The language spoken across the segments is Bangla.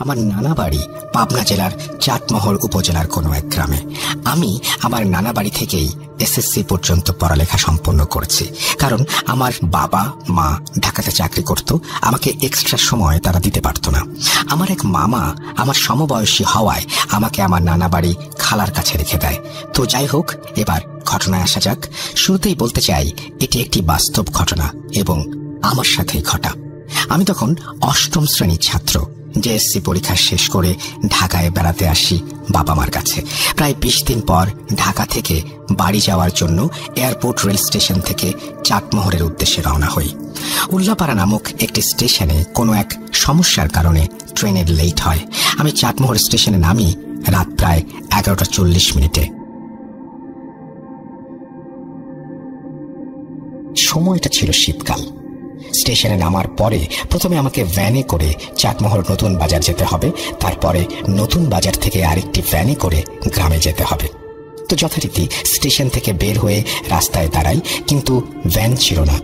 আমার নানা বাড়ি পাবনা জেলার চাটমোহর উপজেলার কোনো এক গ্রামে। আমি আমার নানা বাড়ি থেকেই এসএসসি পর্যন্ত পড়ালেখা সম্পন্ন করেছি, কারণ আমার বাবা মা ঢাকাতে চাকরি করত, আমাকে এক্সট্রা সময় তারা দিতে পারত না। আমার এক মামা আমার সমবয়সী হওয়ায় আমাকে আমার নানা বাড়ি খালার কাছে রেখে দেয়। তো যাই হোক, এবার ঘটনায় আসা যাক। শুরুতেই বলতে চাই, এটি একটি বাস্তব ঘটনা এবং আমার সাথেই ঘটা। আমি তখন অষ্টম শ্রেণীর ছাত্র। জেএসসি পরীক্ষা শেষ করে ঢাকায় বেড়াতে আসি বাবা মার কাছে। প্রায় 20 দিন পর ঢাকা থেকে বাড়ি যাওয়ার জন্য এয়ারপোর্ট রেল স্টেশন থেকে চাটমোহরের উদ্দেশ্যে রওনা হই। উল্লাপাড়া নামক একটি স্টেশনে কোনো এক সমস্যার কারণে ট্রেনের লেট হয়। আমি চাটমোহর স্টেশনে নামি রাত প্রায় 11:40। সময়টা ছিল শীতকাল। স্টেশনে নামার পরে প্রথমে আমাকে ভ্যানে করে চাটমোহর নতুন বাজার যেতে হবে, তারপরে নতুন বাজার থেকে আরেকটি ভ্যানে করে গ্রামে যেতে হবে। তো যথারীতি স্টেশন থেকে বের হয়ে রাস্তায় দাঁড়াই, কিন্তু ভ্যান ছিল না।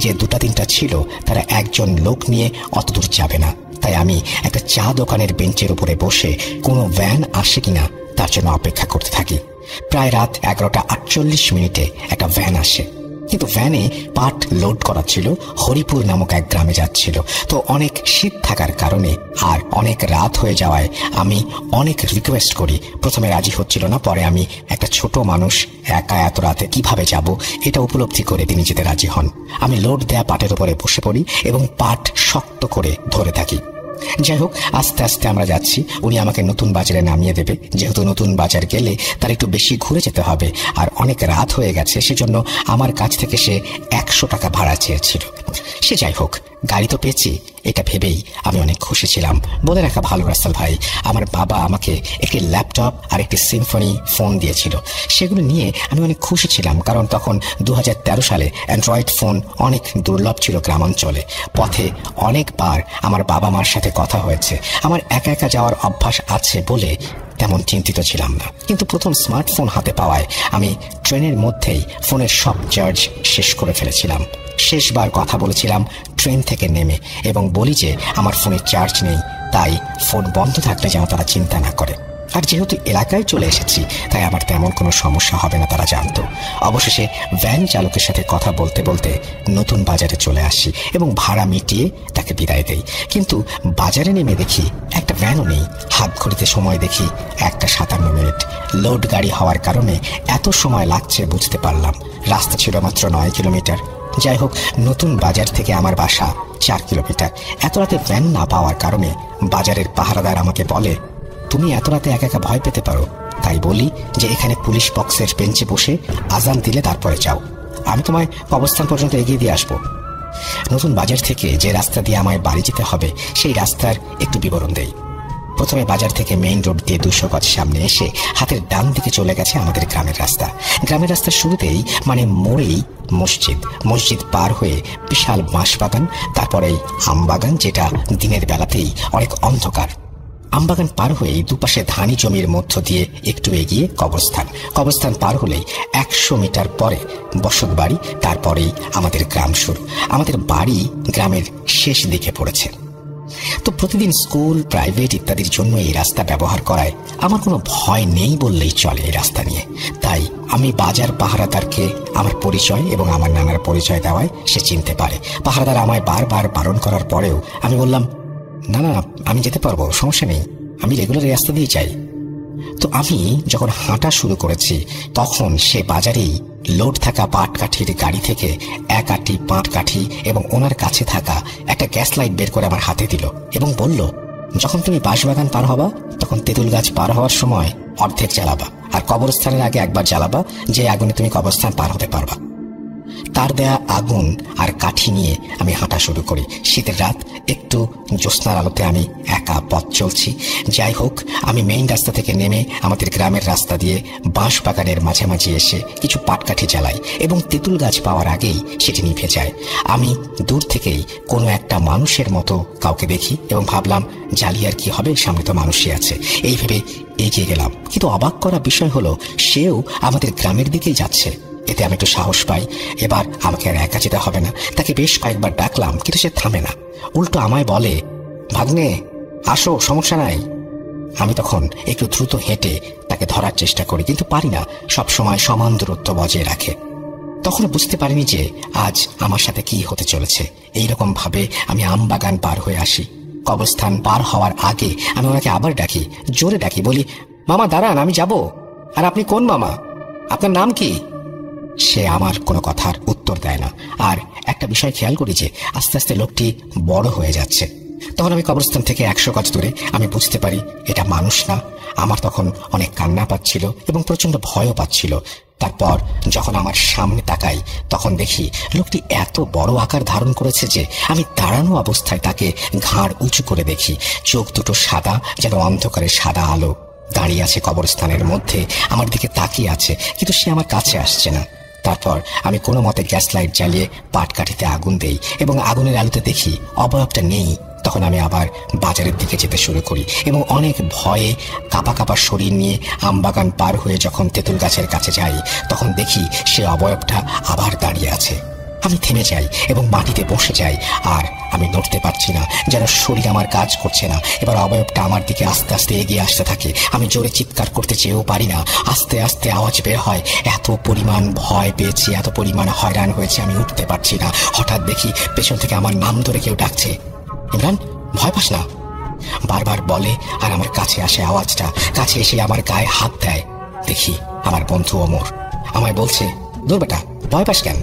যে 2-3টা ছিল তারা একজন লোক নিয়ে অত দূর যাবে না। তাই আমি একটা চা দোকানের বেঞ্চের উপরে বসে কোনো ভ্যান আসে কিনা তার জন্য অপেক্ষা করতে থাকি। প্রায় রাত 11:48 একটা ভ্যান আসে, কিন্তু ভ্যানে পাট লোড করা ছিল, হরিপুর নামক এক গ্রামে যাচ্ছিল। তো অনেক শীত থাকার কারণে আর অনেক রাত হয়ে যাওয়ায় আমি অনেক রিকোয়েস্ট করি। প্রথমে রাজি হচ্ছিল না, পরে আমি একটা ছোট মানুষ, একা এত রাতে কিভাবে যাব এটা উপলব্ধি করে তিনি যেতে রাজি হন। আমি লোড দেয়া পাটের উপরে বসে পড়ি এবং পাট শক্ত করে ধরে থাকি। যাই হোক, আস্তে আস্তে আমরা যাচ্ছি। উনি আমাকে নতুন বাজারে নামিয়ে দেবে, যেহেতু নতুন বাজার গেলে তার একটু বেশি ঘুরে যেতে হবে আর অনেক রাত হয়ে গেছে, সেজন্য আমার কাছ থেকে সে 100 টাকা ভাড়া চেয়েছিল। সে যাই হোক, গাড়ি তো পেয়েছি, এটা ভেবেই আমি অনেক খুশি ছিলাম। বলে রাখা ভালো রাসেল ভাই, আমার বাবা আমাকে একটি ল্যাপটপ আর একটি সিম্ফনি ফোন দিয়েছিল। সেগুলো নিয়ে আমি অনেক খুশি ছিলাম, কারণ তখন 2013 সালে অ্যান্ড্রয়েড ফোন অনেক দুর্লভ ছিল গ্রামাঞ্চলে। পথে অনেকবার আমার বাবা মার সাথে কথা হয়েছে। আমার একা একা যাওয়ার অভ্যাস আছে বলে তেমন চিন্তিত ছিলাম না, কিন্তু প্রথম স্মার্টফোন হাতে পাওয়ায় আমি ট্রেনের মধ্যেই ফোনের সব চার্জ শেষ করে ফেলেছিলাম। শেষবার কথা বলেছিলাম ট্রেন থেকে নেমে এবং বলি যে আমার ফোনে চার্জ নেই, তাই ফোন বন্ধ থাকলে যেন তারা চিন্তা না করে। আর যেহেতু এলাকায় চলে এসেছি, তাই আমার তেমন কোনো সমস্যা হবে না তারা জানতো। অবশেষে ভ্যান চালকের সাথে কথা বলতে বলতে নতুন বাজারে চলে আসি এবং ভাড়া মিটিয়ে তাকে বিদায় দেই। কিন্তু বাজারে নেমে দেখি একটা ভ্যানও নেই। হাত ঘড়িতে সময় দেখি 1:57। লোড গাড়ি হওয়ার কারণে এত সময় লাগছে বুঝতে পারলাম। রাস্তা ছিল মাত্র 9 কিলোমিটার। যাই হোক, নতুন বাজার থেকে আমার বাসা 4 কিলোমিটার। এত রাতে ভ্যান না পাওয়ার কারণে বাজারের পাহারাদার আমাকে বলে, তুমি এত রাতে একা একা ভয় পেতে পারো। তাই বলি যে এখানে পুলিশ বক্সের বেঞ্চে বসে আজান দিলে তারপরে যাও, আমি তোমায় কবরস্থান পর্যন্ত এগিয়ে দিয়ে আসবো। নতুন বাজার থেকে যে রাস্তা দিয়ে আমায় বাড়ি যেতে হবে সেই রাস্তার একটু বিবরণ দেই। প্রথমে বাজার থেকে মেইন রোড দিয়ে 200 গজ সামনে এসে হাতের ডান দিকে চলে গেছে আমাদের গ্রামের রাস্তা। গ্রামের রাস্তার শুরুতেই মানে মোড়েই মসজিদ পার হয়ে বিশাল বাঁশবাগান, তারপরেই আমবাগান, যেটা দিনের বেলাতেই অনেক অন্ধকার। আমবাগান পার হয়েই দুপাশে ধানি জমির মধ্য দিয়ে একটু এগিয়ে কবরস্থান পার হলেই 100 মিটার পরে বসত বাড়ি, তারপরেই আমাদের গ্রাম শুরু। আমাদের বাড়ি গ্রামের শেষ দিকে পড়েছে। তো প্রতিদিন স্কুল, প্রাইভেট ইত্যাদির জন্য এই রাস্তা ব্যবহার করায় আমার কোনো ভয় নেই বললেই চলে এই রাস্তা নিয়ে। তাই আমি বাজার পাহারাদারকে আমার পরিচয় এবং আমার নানার পরিচয় দেওয়ায় সে চিনতে পারে। পাহারাদার আমায় বারবার বারণ করার পরেও আমি বললাম, না না, আমি যেতে পারবো, সমস্যা নেই, আমি রেগুলার এই রাস্তা দিয়ে যাই। তো আমি যখন হাঁটা শুরু করেছি তখন সে বাজারেই লোড থাকা পাটকাঠির গাড়ি থেকে এক আটি পাটকাঠি এবং ওনার কাছে থাকা একটা গ্যাস লাইট বের করে আমার হাতে দিল এবং বলল, যখন তুমি বাঁশবাগান পার হবা তখন তেঁতুল গাছ পার হওয়ার সময় অর্ধেক জ্বালাবা, আর কবরস্থানের আগে একবার জ্বালাবা, যে আগুনে তুমি কবরস্থান পার হতে পারবা। তার দেয়া আগুন আর কাঠি নিয়ে আমি হাঁটা শুরু করি। শীতের রাত, একটু জ্যোৎস্নার আলোতে আমি একা পথ চলছি। যাই হোক, আমি মেইন রাস্তা থেকে নেমে আমাদের গ্রামের রাস্তা দিয়ে বাঁশ বাগানের মাঝামাঝি এসে কিছু পাটকাঠি জ্বালাই এবং তেঁতুল গাছ পাওয়ার আগেই সেটি নিভে যায়। আমি দূর থেকেই কোনো একটা মানুষের মতো কাউকে দেখি এবং ভাবলাম, জ্বালিয়ে আর কি হবে, সামনে তো মানুষই আছে। এই ভেবে এগিয়ে গেলাম, কিন্তু অবাক করা বিষয় হলো সেও আমাদের গ্রামের দিকেই যাচ্ছে। এতে আমি একটু সাহস পাই, এবার আমাকে আর একা যেতে হবে না। তাকে বেশ কয়েকবার ডাকলাম, কিন্তু সে থামে না, উল্টো আমায় বলে, ভাগ্নে আসো, সমস্যা নাই। আমি তখন একটু দ্রুত হেঁটে তাকে ধরার চেষ্টা করি, কিন্তু পারি না। সব সময় সমান দূরত্ব বজায় রাখে। তখন বুঝতে পারিনি যে আজ আমার সাথে কি হতে চলেছে। এইরকম ভাবে আমি আমবাগান পার হয়ে আসি। কবরস্থান পার হওয়ার আগে আমি ওনাকে আবার ডাকি, জোরে ডাকি, বলি, মামা দাঁড়ান, আমি যাব। আর আপনি কোন মামা? আপনার নাম কি? সে আমার কোনো কথার উত্তর দেয় না। আর একটা বিষয় খেয়াল করি যে আস্তে আস্তে লোকটি বড় হয়ে যাচ্ছে। তখন আমি কবরস্থান থেকে 100 গজ দূরে আমি বুঝতে পারি এটা মানুষ না। আমার তখন অনেক কান্না পাচ্ছিল এবং প্রচন্ড ভয়ও পাচ্ছিল। তারপর যখন আমার সামনে তাকাই তখন দেখি লোকটি এত বড় আকার ধারণ করেছে যে আমি দাঁড়ানো অবস্থায় তাকে ঘাড় উঁচু করে দেখি। চোখ দুটো সাদা, যেন অন্ধকারে সাদা আলো। দাঁড়িয়ে আছে কবরস্থানের মধ্যে, আমার দিকে তাকিয়ে আছে, কিন্তু সে আমার কাছে আসছে না। তারপর আমি কোনো মতে গ্যাস লাইট জ্বালিয়ে পাটকাঠিতে আগুন দেই এবং আগুনের আলোতে দেখি অবয়বটা নেই। তখন আমি আবার বাজারের দিকে যেতে শুরু করি এবং অনেক ভয়ে কাঁপা কাঁপা শরীর নিয়ে আমবাগান পার হয়ে যখন তেঁতুল গাছের কাছে যাই তখন দেখি সে অবয়বটা আবার দাঁড়িয়ে আছে। আমি থেমে যাই এবং মাটিতে বসে যাই। আর আমি নড়তে পারছি না, যেন শরীর আমার কাজ করছে না। এবার অবয়বটা আমার দিকে আস্তে আস্তে এগিয়ে আসতে থাকে। আমি জোরে চিৎকার করতে চেয়েও পারি না। আস্তে আস্তে আওয়াজ বের হয়। এত পরিমাণ ভয় পেয়েছি, এত পরিমাণ হয়রান হয়েছে, আমি উঠতে পারছি না। হঠাৎ দেখি পেছন থেকে আমার নাম ধরে কেউ ডাকছে, ইমরান, ভয় পাস না, বারবার বলে। আর আমার কাছে আসে আওয়াজটা। কাছে এসে আমার গায়ে হাত দেয়। দেখি আমার বন্ধু ওমর আমায় বলছে, দূর বেটা, ভয় পাস কেন?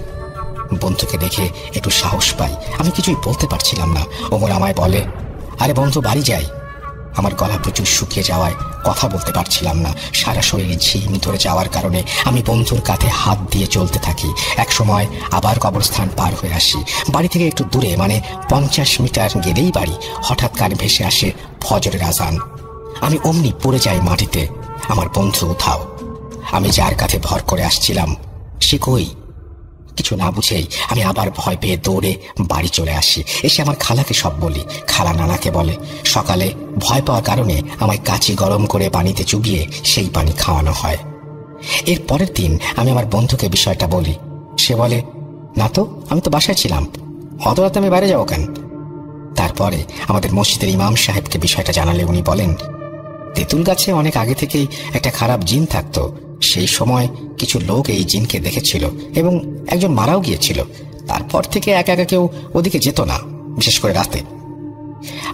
বন্ধুকে দেখে একটু সাহস পাই। আমি কিছুই বলতে পারছিলাম না। ওমর আমায় বলে, আরে বন্ধু, বাড়ি যাই। আমার গলা প্রচুর শুকিয়ে যাওয়ায় কথা বলতে পারছিলাম না। সারা শরীরে ঝিম ধরে যাওয়ার কারণে আমি বন্ধুর কাঁধে হাত দিয়ে চলতে থাকি। এক সময় আবার কবরস্থান পার হয়ে আসি। বাড়ি থেকে একটু দূরে, মানে 50 মিটার গেলেই বাড়ি। হঠাৎ কানে ভেসে আসে ফজরের আজান। আমি অমনি পড়ে যাই মাটিতে। আমার বন্ধু উঠাও। আমি যার কাঁধে ভর করে আসছিলাম সে কই? কিছু না বুঝেই আমি আবার ভয় পেয়ে দৌড়ে বাড়ি চলে আসি। এসে আমার খালাকে সব বলি। খালা নানাকে বলে। সকালে ভয় পাওয়ার কারণে আমায় কাচি গরম করে পানিতে চুবিয়ে সেই পানি খাওয়ানো হয়। এর পরের দিন আমি আমার বন্ধুকে বিষয়টা বলি। সে বলে, না তো, আমি তো বাসায় ছিলাম, অত রাতে আমি বাইরে যাবো কেন? তারপরে আমাদের মসজিদের ইমাম সাহেবকে বিষয়টা জানালে উনি বলেন, তেঁতুল গাছে অনেক আগে থেকেই একটা খারাপ জিন থাকতো। সেই সময় কিছু লোক এই জিনকে দেখেছিল এবং একজন মারাও গিয়েছিল। তারপর থেকে একা একা কেউ ওদিকে যেত না, বিশেষ করে রাতে।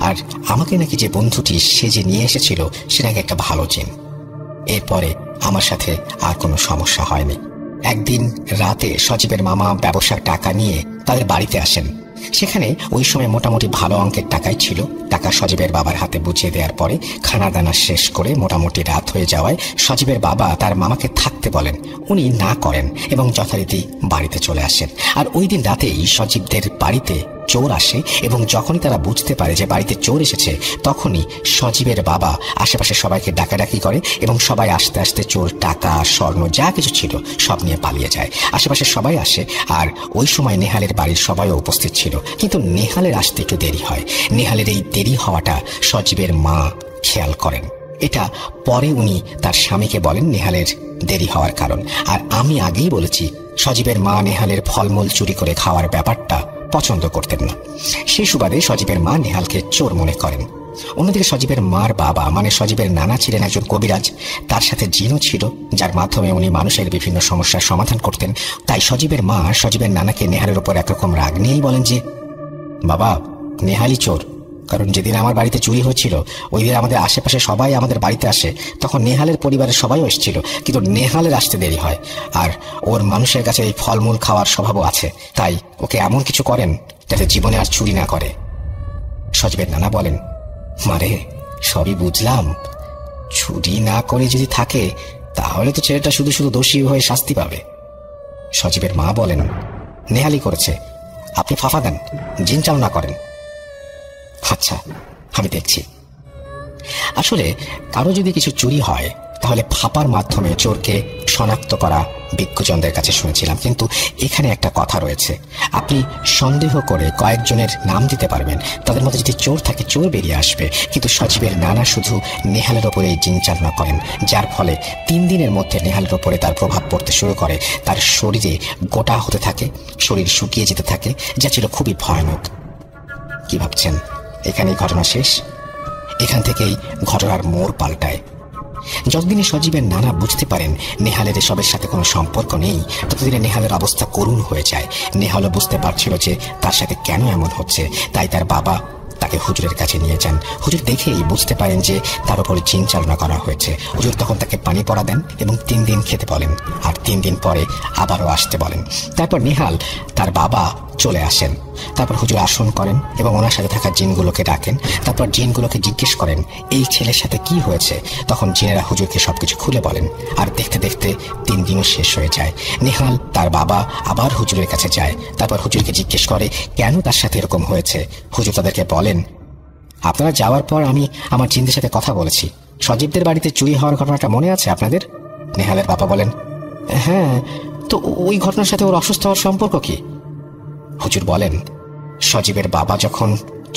আর আমাকে নাকি যে বন্ধুটি সেজে নিয়ে এসেছিল সে নাকি একটা ভালো জিন। এরপরে আমার সাথে আর কোনো সমস্যা হয়নি। একদিন রাতে সজীবের মামা ব্যবসার টাকা নিয়ে তাদের বাড়িতে আসেন। সেখানে ওই সময় মোটামুটি ভালো অঙ্কের টাকাই ছিল। টাকা সজীবের বাবার হাতে বুঝিয়ে দেওয়ার পরে খানা দানা শেষ করে মোটামুটি রাত হয়ে যাওয়ায় সজীবের বাবা তার মামাকে থাকতে বলেন। উনি না করেন এবং যথারীতি বাড়িতে চলে আসেন। আর ওই দিন রাতেই সজীবদের বাড়িতে চোর আসে এবং যখনই তারা বুঝতে পারে যে বাড়িতে চোর এসেছে তখনই সজীবের বাবা আশেপাশে সবাইকে ডাকাডাকি করে এবং সবাই আস্তে আস্তে চোর টাকা, স্বর্ণ যা কিছু ছিল সব নিয়ে পালিয়ে যায়। আশেপাশে সবাই আসে আর ওই সময় নেহালের বাড়ির সবাইও উপস্থিত ছিল। কিন্তু নেহালের আসতে একটু দেরি হয়। নেহালের এই দেরি হওয়াটা সজীবের মা খেয়াল করেন। এটা পরে উনি তার স্বামীকে বলেন নেহালের দেরি হওয়ার কারণ। আর আমি আগেই বলেছি সজীবের মা নেহালের ফলমূল চুরি করে খাওয়ার ব্যাপারটা পছন্দ করতেন না। সেই সুবাদে সজীবের মা নেহালকে চোর মনে করেন। অন্যদিকে সজীবের মার বাবা মানে সজীবের নানা ছিলেন একজন কবিরাজ। তার সাথে জিনও ছিল, যার মাধ্যমে উনি মানুষের বিভিন্ন সমস্যার সমাধান করতেন। তাই সজীবের মা সজীবের নানাকে নেহালের উপর একরকম রাগ নিয়েই বলেন যে, বাবা, নেহালই চোর। কারণ যেদিন আমার বাড়িতে চুরি হয়েছিল ওই দিন আমাদের আশেপাশে সবাই আমাদের বাড়িতে আসে। তখন নেহালের পরিবারের সবাইও এসেছিল, কিন্তু নেহালের আসতে দেরি হয়। আর ওর মানুষের কাছে এই ফলমূল খাওয়ার স্বভাবও আছে। তাই ওকে এমন কিছু করেন যাতে জীবনে আর চুরি না করে। সজীবের নানা বলেন, মারে, সবই বুঝলাম, চুরি না করে যদি থাকে তাহলে তো ছেলেটা শুধু শুধু দোষী হয়ে শাস্তি পাবে। সজীবের মা বলেন, নেহালি করেছে, আপনি ফাফা দেন, জিন চালনা করেন। আচ্ছা, আমি দেখছি। আসলে কারো যদি কিছু চুরি হয় তাহলে ফাপার মাধ্যমে চোরকে শনাক্ত করা বিজ্ঞজনদের কাছে শুনেছিলাম। কিন্তু এখানে একটা কথা রয়েছে, আপনি সন্দেহ করে কয়েকজনের নাম দিতে পারবেন, তাদের মধ্যে যদি চোর থাকে চোর বেরিয়ে আসবে। কিন্তু সজীবের নানা শুধু নেহালের ওপরে জিন চালনা করেন, যার ফলে 3 দিনের মধ্যে নেহালের ওপরে তার প্রভাব পড়তে শুরু করে। তার শরীরে গোটা হতে থাকে, শরীর শুকিয়ে যেতে থাকে, যা ছিল খুবই ভয়ানক। কি ভাবছেন এখানেই ঘটনা শেষ? এখান থেকেই ঘটনার মোড় পাল্টায়। যতদিনে সজীবের নানা বুঝতে পারেন নেহালের এসবের সাথে কোনো সম্পর্ক নেই, ততদিনে নেহালের অবস্থা করুণ হয়ে যায়। নেহালও বুঝতে পারছিল যে তার সাথে কেন এমন হচ্ছে, তাই তার বাবা তাকে হুজুরের কাছে নিয়ে যান। হুজুর দেখেই বুঝতে পারেন যে তার উপরে জিন চালনা করা হয়েছে। হুজুর তখন তাকে পানি পড়া দেন এবং 3 দিন খেতে বলেন, আর 3 দিন পরে আবারও আসতে বলেন। তারপর নেহাল তার বাবা চলে আসেন। তারপর হুজুর আসন করেন এবং ওনার সাথে থাকা জিনগুলোকে ডাকেন। তারপর জিনগুলোকে জিজ্ঞেস করেন এই ছেলের সাথে কি হয়েছে। তখন জিনেরা হুজুরকে সবকিছু খুলে বলেন, আর দেখতে দেখতে 3 দিনও শেষ হয়ে যায়। নেহাল তার বাবা আবার হুজুরের কাছে যায়। তারপর হুজুরকে জিজ্ঞেস করে কেন তার সাথে এরকম হয়েছে। হুজুর তাদেরকে বলেন, আপনারা যাওয়ার পর আমি আমার জিনদের সাথে কথা বলেছি। সজীবদের বাড়িতে চুরি হওয়ার ঘটনাটা মনে আছে আপনাদের? নেহালের বাবা বলেন, হ্যাঁ, তো ওই ঘটনার সাথে ওর অসুস্থ হওয়ার সম্পর্ক কি? হুজুর বলেন, সজীবের বাবা যখন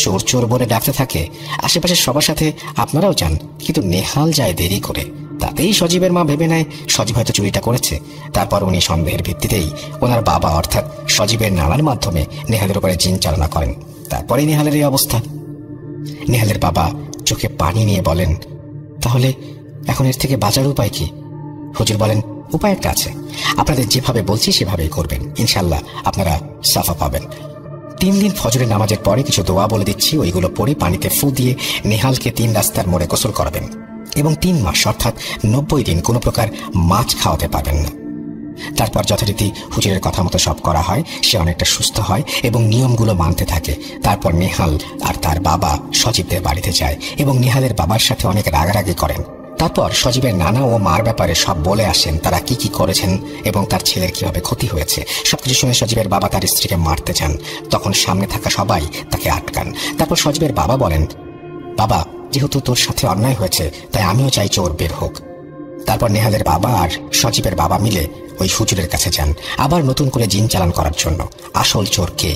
চোর চোর বলে ডাকতে থাকে, আশেপাশে সবার সাথে আপনারাও যান, কিন্তু নেহাল যায় দেরি করে। তাতেই সজীবের মা ভেবে নেয় সজীব হয়তো চুরিটা করেছে। তারপর উনি সন্দেহের ভিত্তিতেই ওনার বাবা অর্থাৎ সজীবের নানার মাধ্যমে নেহালের উপরে জিন চালনা করেন। তারপরে নেহালের এই অবস্থা। নেহালের বাবা চোখে পানি নিয়ে বলেন, তাহলে এখন এর থেকে বাঁচার উপায় কি? হুজুর বলেন, উপায় একটা আছে, আপনাদের যেভাবে বলছি সেভাবেই করবেন, ইনশাল্লাহ আপনারা সাফা পাবেন। 3 দিন ফজরের নামাজের পরে কিছু দোয়া বলে দিচ্ছি, ওইগুলো পড়ে পানিতে ফু দিয়ে নেহালকে 3 রাস্তার মোড়ে গোসল করাবেন এবং 3 মাস অর্থাৎ 90 দিন কোনো প্রকার মাছ খাওয়াতে পারবেন না। তারপর যথারীতি হুজুরের কথা মতো সব করা হয়। সে অনেকটা সুস্থ হয় এবং নিয়মগুলো মানতে থাকে। তারপর নেহাল আর তার বাবা সজীবদের বাড়িতে যায় এবং নেহালের বাবার সাথে অনেক রাগারাগি করেন। তারপর সজীবের নানা ও মার ব্যাপারে সব বলে আসেন, তারা কি কি করেছেন এবং তার ছেলের কিভাবে ক্ষতি হয়েছে। সবকিছু শুনে সজীবের বাবা তার স্ত্রীকে মারতে চান। তখন সামনে থাকা সবাই তাকে আটকান। তারপর সজীবের বাবা বলেন, বাবা, যেহেতু তোর সাথে অন্যায় হয়েছে তাই আমিও চাই চোর বের হোক। তারপর নেহালের বাবা আর সজীবের বাবা মিলে ওই হুজুরের কাছে যান আবার নতুন করে জিন চালান করার জন্য। আসল চোর কে?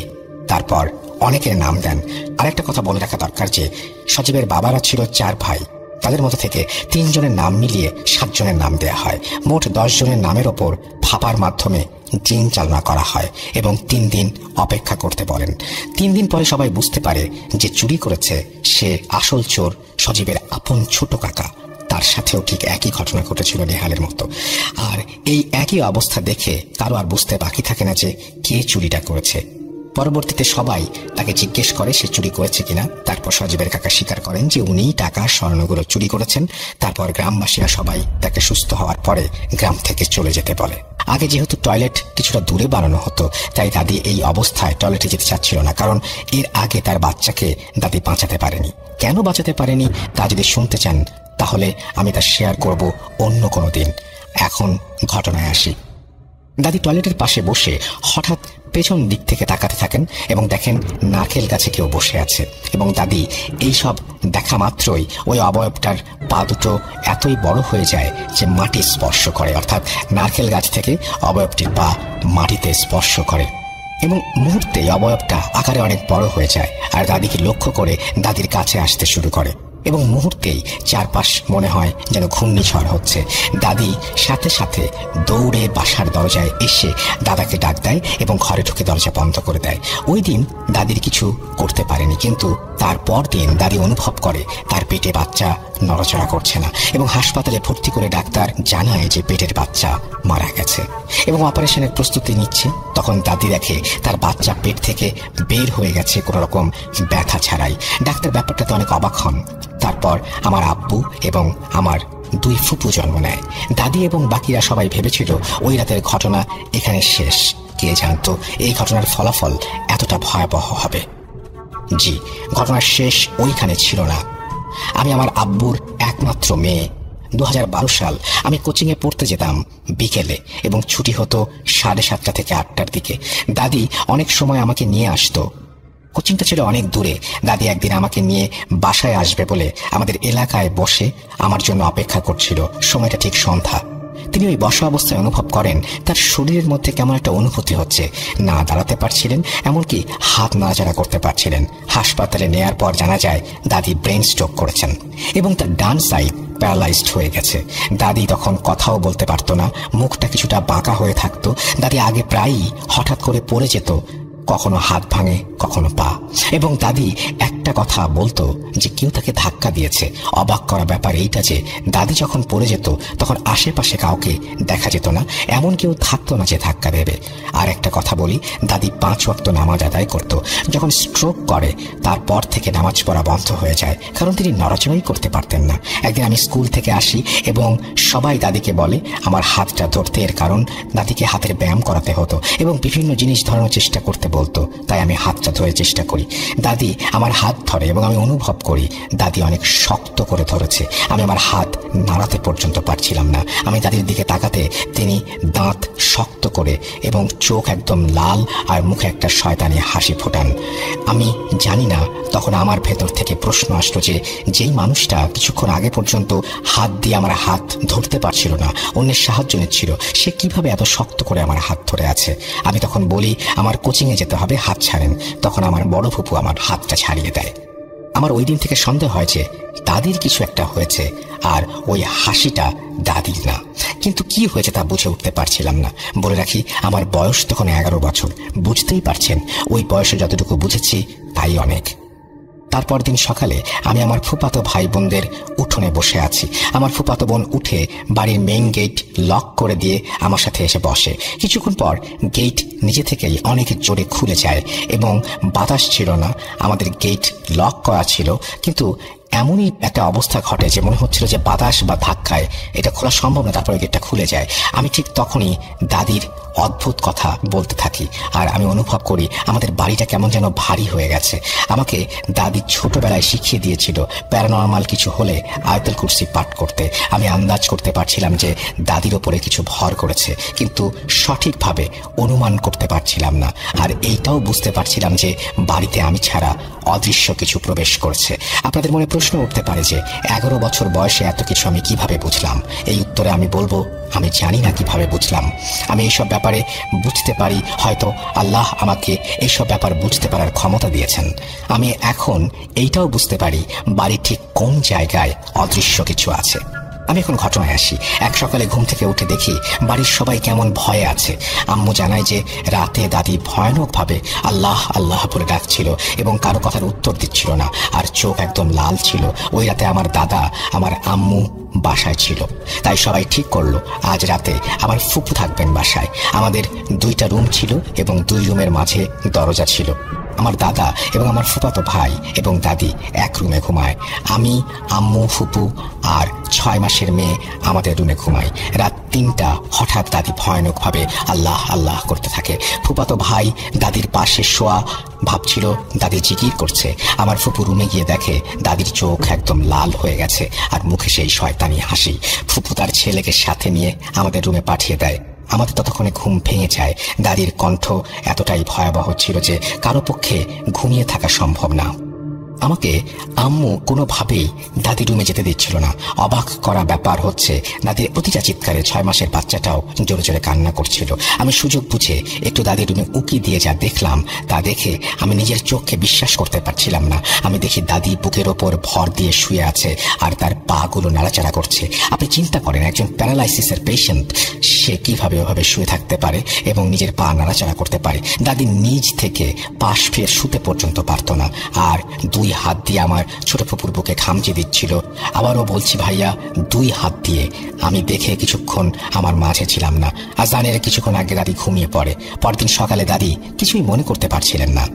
তারপর অনেকের নাম দেন। আরেকটা কথা বলে রাখা দরকার যে সজীবের বাবারা ছিল 4 ভাই। তাদের মধ্যে থেকে 3 জনের নাম মিলিয়ে 7 জনের নাম দেয়া হয়। মোট 10 জনের নামের ওপর ফাঁপার মাধ্যমে জিন চালনা করা হয় এবং 3 দিন অপেক্ষা করতে বলেন। 3 দিন পরে সবাই বুঝতে পারে যে চুরি করেছে সে আসল চোর সজীবের আপন ছোট কাকা। তার সাথেও ঠিক একই ঘটনা ঘটেছিল নেহালের মতো। আর এই একই অবস্থা দেখে কারো আর বুঝতে বাকি থাকে না যে কে চুরিটা করেছে। পরবর্তীতে সবাই তাকে জিজ্ঞেস করে সে চুরি করেছে কিনা। তারপর সজীবের কাকা স্বীকার করেন যে উনিই টাকা স্বর্ণগুলো চুরি করেছেন। তারপর গ্রামবাসীরা সবাই তাকে সুস্থ হওয়ার পরে গ্রাম থেকে চলে যেতে বলে। আগে যেহেতু টয়লেট কিছুটা দূরে বানানো হতো, তাই দাদি এই অবস্থায় টয়লেটে যেতে চাচ্ছিল না, কারণ এর আগে তার বাচ্চাকে দাদি বাঁচাতে পারেনি। কেন বাঁচাতে পারেনি তা যদি শুনতে চান তাহলে আমি তা শেয়ার করব অন্য কোনো দিন। এখন ঘটনায় আসি। দাদি টয়লেটের পাশে বসে হঠাৎ পেছন দিক থেকে তাকাতে থাকেন এবং দেখেন নারকেল গাছে কেউ বসে আছে। এবং দাদি এই সব দেখা মাত্রই ওই অবয়বটার পা দুটো এতই বড় হয়ে যায় যে মাটি স্পর্শ করে, অর্থাৎ নারকেল গাছ থেকে অবয়বটির পা মাটিতে স্পর্শ করে এবং মুহূর্তেই অবয়বটা আকারে অনেক বড় হয়ে যায়। আর দাদিকে লক্ষ্য করে দাদির কাছে আসতে শুরু করে এবং মুহূর্তেই চারপাশ মনে হয় যেন ঘূর্ণিঝড় হচ্ছে। দাদি সাথে সাথে দৌড়ে বাসার দরজায় এসে দাদাকে ডাক দেয় এবং ঘরে ঢুকে দরজা বন্ধ করে দেয়। ওই দিন দাদির কিছু করতে পারেনি, কিন্তু তারপর দিন দাদি অনুভব করে তার পেটে বাচ্চা নড়াচড়া করছে না এবং হাসপাতালে ভর্তি করে ডাক্তার জানায় যে পেটের বাচ্চা মারা গেছে এবং অপারেশনের প্রস্তুতি নিচ্ছে। তখন দাদি দেখে তার বাচ্চা পেট থেকে বের হয়ে গেছে কোনো রকম ব্যথা ছাড়াই। ডাক্তার ব্যাপারটাতে অনেক অবাক হন। তারপর আমার আব্বু এবং আমার 2 ফুপু জন্ম নেয়। দাদি এবং বাকিরা সবাই ভেবেছিল ওই রাতের ঘটনা এখানে শেষ। কে জানতো এই ঘটনার ফলাফল এতটা ভয়াবহ হবে। জি, ঘটনার শেষ ওইখানে ছিল না। আমি আমার আব্বুর একমাত্র মেয়ে। 2012 সাল আমি কোচিংয়ে পড়তে যেতাম বিকেলে এবং ছুটি হতো 7:30 থেকে 8টার দিকে। দাদি অনেক সময় আমাকে নিয়ে আসতো। কোচিংটা ছিল অনেক দূরে। দাদি একদিন আমাকে নিয়ে বাসায় আসবে বলে আমাদের এলাকায় বসে আমার জন্য অপেক্ষা করছিল। সময়টা ঠিক সন্ধ্যা। তিনি ওই বসা অবস্থায় অনুভব করেন তার শরীরের মধ্যে কেমন একটা অনুভূতি হচ্ছে। না দাঁড়াতে পারছিলেন, এমনকি হাত নাড়াচাড়া করতে পারছিলেন। হাসপাতালে নেয়ার পর জানা যায় দাদি ব্রেন স্ট্রোক করেছেন এবং তার ডান সাইড প্যারালাইজড হয়ে গেছে। দাদি তখন কথাও বলতে পারতো না, মুখটা কিছুটা বাঁকা হয়ে থাকতো। দাদি আগে প্রায়ই হঠাৎ করে পড়ে যেত, কখনো হাত ভাঙে, কখনো পা। এবং দাদি একটা কথা বলতো যে কেউ তাকে ধাক্কা দিয়েছে। অবাক করা ব্যাপার এইটা যে দাদি যখন পড়ে যেত তখন আশেপাশে কাউকে দেখা যেত না, এমন কেউ থাকতো না যে ধাক্কা দেবে। আর একটা কথা বলি, দাদি 5 ওয়াক্ত নামাজ আদায় করত। যখন স্ট্রোক করে তারপর থেকে নামাজ পড়া বন্ধ হয়ে যায়, কারণ তিনি নড়াচড়াই করতে পারতেন না। একদিন আমি স্কুল থেকে আসি এবং সবাই দাদিকে বলে আমার হাতটা ধরতে, এর কারণ দাদিকে হাতের ব্যায়াম করাতে হতো এবং বিভিন্ন জিনিস ধরানোর চেষ্টা করতে বলতো। তাই আমি হাতটা ধরে চেষ্টা করি, দাদি আমার হাত ধরে এবং আমি অনুভব করি দাদি অনেক শক্ত করে ধরেছে। আমি আমার হাত নাড়াতে পর্যন্ত পারছিলাম না। আমি দাদির দিকে তাকাতে তিনি দাঁত শক্ত করে এবং চোখ একদম লাল আর মুখে একটা শয়তানি হাসি ফোটান। আমি জানি না তখন আমার ভেতর থেকে প্রশ্ন আসলো যে যেই মানুষটা কিছুক্ষণ আগে পর্যন্ত হাত দিয়ে আমার হাত ধরতে পারছিল না, অন্যের সাহায্য নিচ্ছিল, সে কিভাবে এত শক্ত করে আমার হাত ধরে আছে। আমি তখন বলি আমার কোচিংয়ে যেতে হবে, হাত ছাড়েন। তখন আমার বড় ফুপু আমার হাতটা ছাড়িয়ে দেয়। আমার ওই দিন থেকে সন্দেহ হয় যে দাদির কিছু একটা হয়েছে আর ওই হাসিটা দাদির না। কিন্তু কি হয়েছে তা বুঝে উঠতে পারছিলাম না। বলে রাখি আমার বয়স তখন 11 বছর। বুঝতেই পারছেন ওই বয়সে যতটুকু বুঝেছি তাই অনেক। তারপর দিন সকালে আমি আমার ফুফাতো ভাই বোনদের উঠোনে বসে আছি। আমার ফুফাতো বোন উঠে বাড়ির মেইন গেট লক করে দিয়ে আমার সাথে এসে বসে। কিছুক্ষণ পর গেট নিজে থেকেই অনেক জোরে খুলে যায় এবং বাতাস ছিল না। আমাদের গেট লক করা ছিল, কিন্তু এমনই একটা অবস্থা ঘটে যে মনে হচ্ছিল যে বাতাস বা ধাক্কায় এটা খোলা সম্ভব না, তারপরে গেটটা খুলে যায়। আমি ঠিক তখনই দাদির অদ্ভুত কথা বলতে থাকি আর আমি অনুভব করি আমাদের বাড়িটা কেমন যেন ভারী হয়ে গেছে। আমাকে দাদি ছোটবেলায় শিখিয়ে দিয়েছিল প্যারানর্মাল কিছু হলে আয়াতুল কুরসি পাঠ করতে। আমি আন্দাজ করতে পারছিলাম যে দাদির ওপরে কিছু ভর করেছে, কিন্তু সঠিকভাবে অনুমান করতে পারছিলাম না। আর এইটাও বুঝতে পারছিলাম যে বাড়িতে আমি ছাড়া অদৃশ্য কিছু প্রবেশ করছে। আপনাদের মনে প্রশ্ন উঠতে পারে যে 11 বছর বয়সে এত কিছু আমি কিভাবে বুঝলাম? এই উত্তরে আমি বলবো আমি জানি না কিভাবে বুঝলাম। আমি এইসব ব্যাপারে বুঝতে পারি, হয়তো আল্লাহ আমাকে এইসব ব্যাপার বুঝতে পারার ক্ষমতা দিয়েছেন। আমি এখন এইটাও বুঝতে পারি বাড়ির ঠিক কোন জায়গায় অদৃশ্য কিছু আছে। আমি এখন ঘটনায় আসি। এক সকালে ঘুম থেকে উঠে দেখি বাড়ির সবাই কেমন ভয়ে আছে। আম্মু জানায় যে রাতে দাদি ভয়ানকভাবে আল্লাহ আল্লাহ বলে ডাকছিল এবং কারো কথার উত্তর দিচ্ছিল না, আর চোখ একদম লাল ছিল। ওই রাতে আমার দাদা, আমার আম্মু বাসায় ছিল। তাই সবাই ঠিক করলো আজ রাতে আমার ফুপু থাকবেন বাসায়। আমাদের 2টা রুম ছিল এবং 2 রুমের মাঝে দরজা ছিল। আমার দাদা এবং আমার ফুফাতো ভাই এবং দাদি এক রুমে ঘুমায়। আমি, আম্মু, ফুপু আর 6 মাসের মেয়ে আমাদের রুমে ঘুমাই। রাত 3টা হঠাৎ দাদি ভয়ানকভাবে আল্লাহ আল্লাহ করতে থাকে। ফুফাতো ভাই দাদির পাশে শোয়া, ভাবছিল দাদি জিকির করছে। আমার ফুপু রুমে গিয়ে দেখে দাদির চোখ একদম লাল হয়ে গেছে আর মুখে সেই শয়তানি হাসি। ফুপু তার ছেলেকে সাথে নিয়ে আমাদের রুমে পাঠিয়ে দেয়। আমাদের ততক্ষণে ঘুম ভেঙে যায়। দাদির কণ্ঠ এতটাই ভয়াবহ ছিল যে কারো পক্ষে ঘুমিয়ে থাকা সম্ভব না। আমাকে আম্মু কোনোভাবেই দাদির রুমে যেতে দিচ্ছিল না। অবাক করা ব্যাপার হচ্ছে দাদির প্রতিটা চিৎকারে 6 মাসের বাচ্চাটাও জোরে জোরে কান্না করছিল। আমি সুযোগ বুঝে একটু দাদির রুমে উকি দিয়ে যা দেখলাম তা দেখে আমি নিজের চোখকে বিশ্বাস করতে পারছিলাম না। আমি দেখি দাদি বুকের ওপর ভর দিয়ে শুয়ে আছে আর তার পা গুলো নাড়াচাড়া করছে। আপনি চিন্তা করেন একজন প্যারালাইসিসের পেশেন্ট সে কিভাবে ওভাবে শুয়ে থাকতে পারে এবং নিজের পা নাড়াচাড়া করতে পারে। দাদি নিজ থেকে পাশ ফিরে শুতে পর্যন্ত পারত না আর 2 হাত দিয়ে আমার ছোট ফুপুর বুকে খামচি দিচ্ছিল। আবারও বলছি ভাইয়া, 2 হাত দিয়ে। আমি দেখে কিছুক্ষণ আমার মাঝে ছিলাম না। আজানের কিছুক্ষণ আগে দাদি ঘুমিয়ে পড়ে। পরদিন সকালে দাদি কিছুই মনে করতে পারছিলেন না।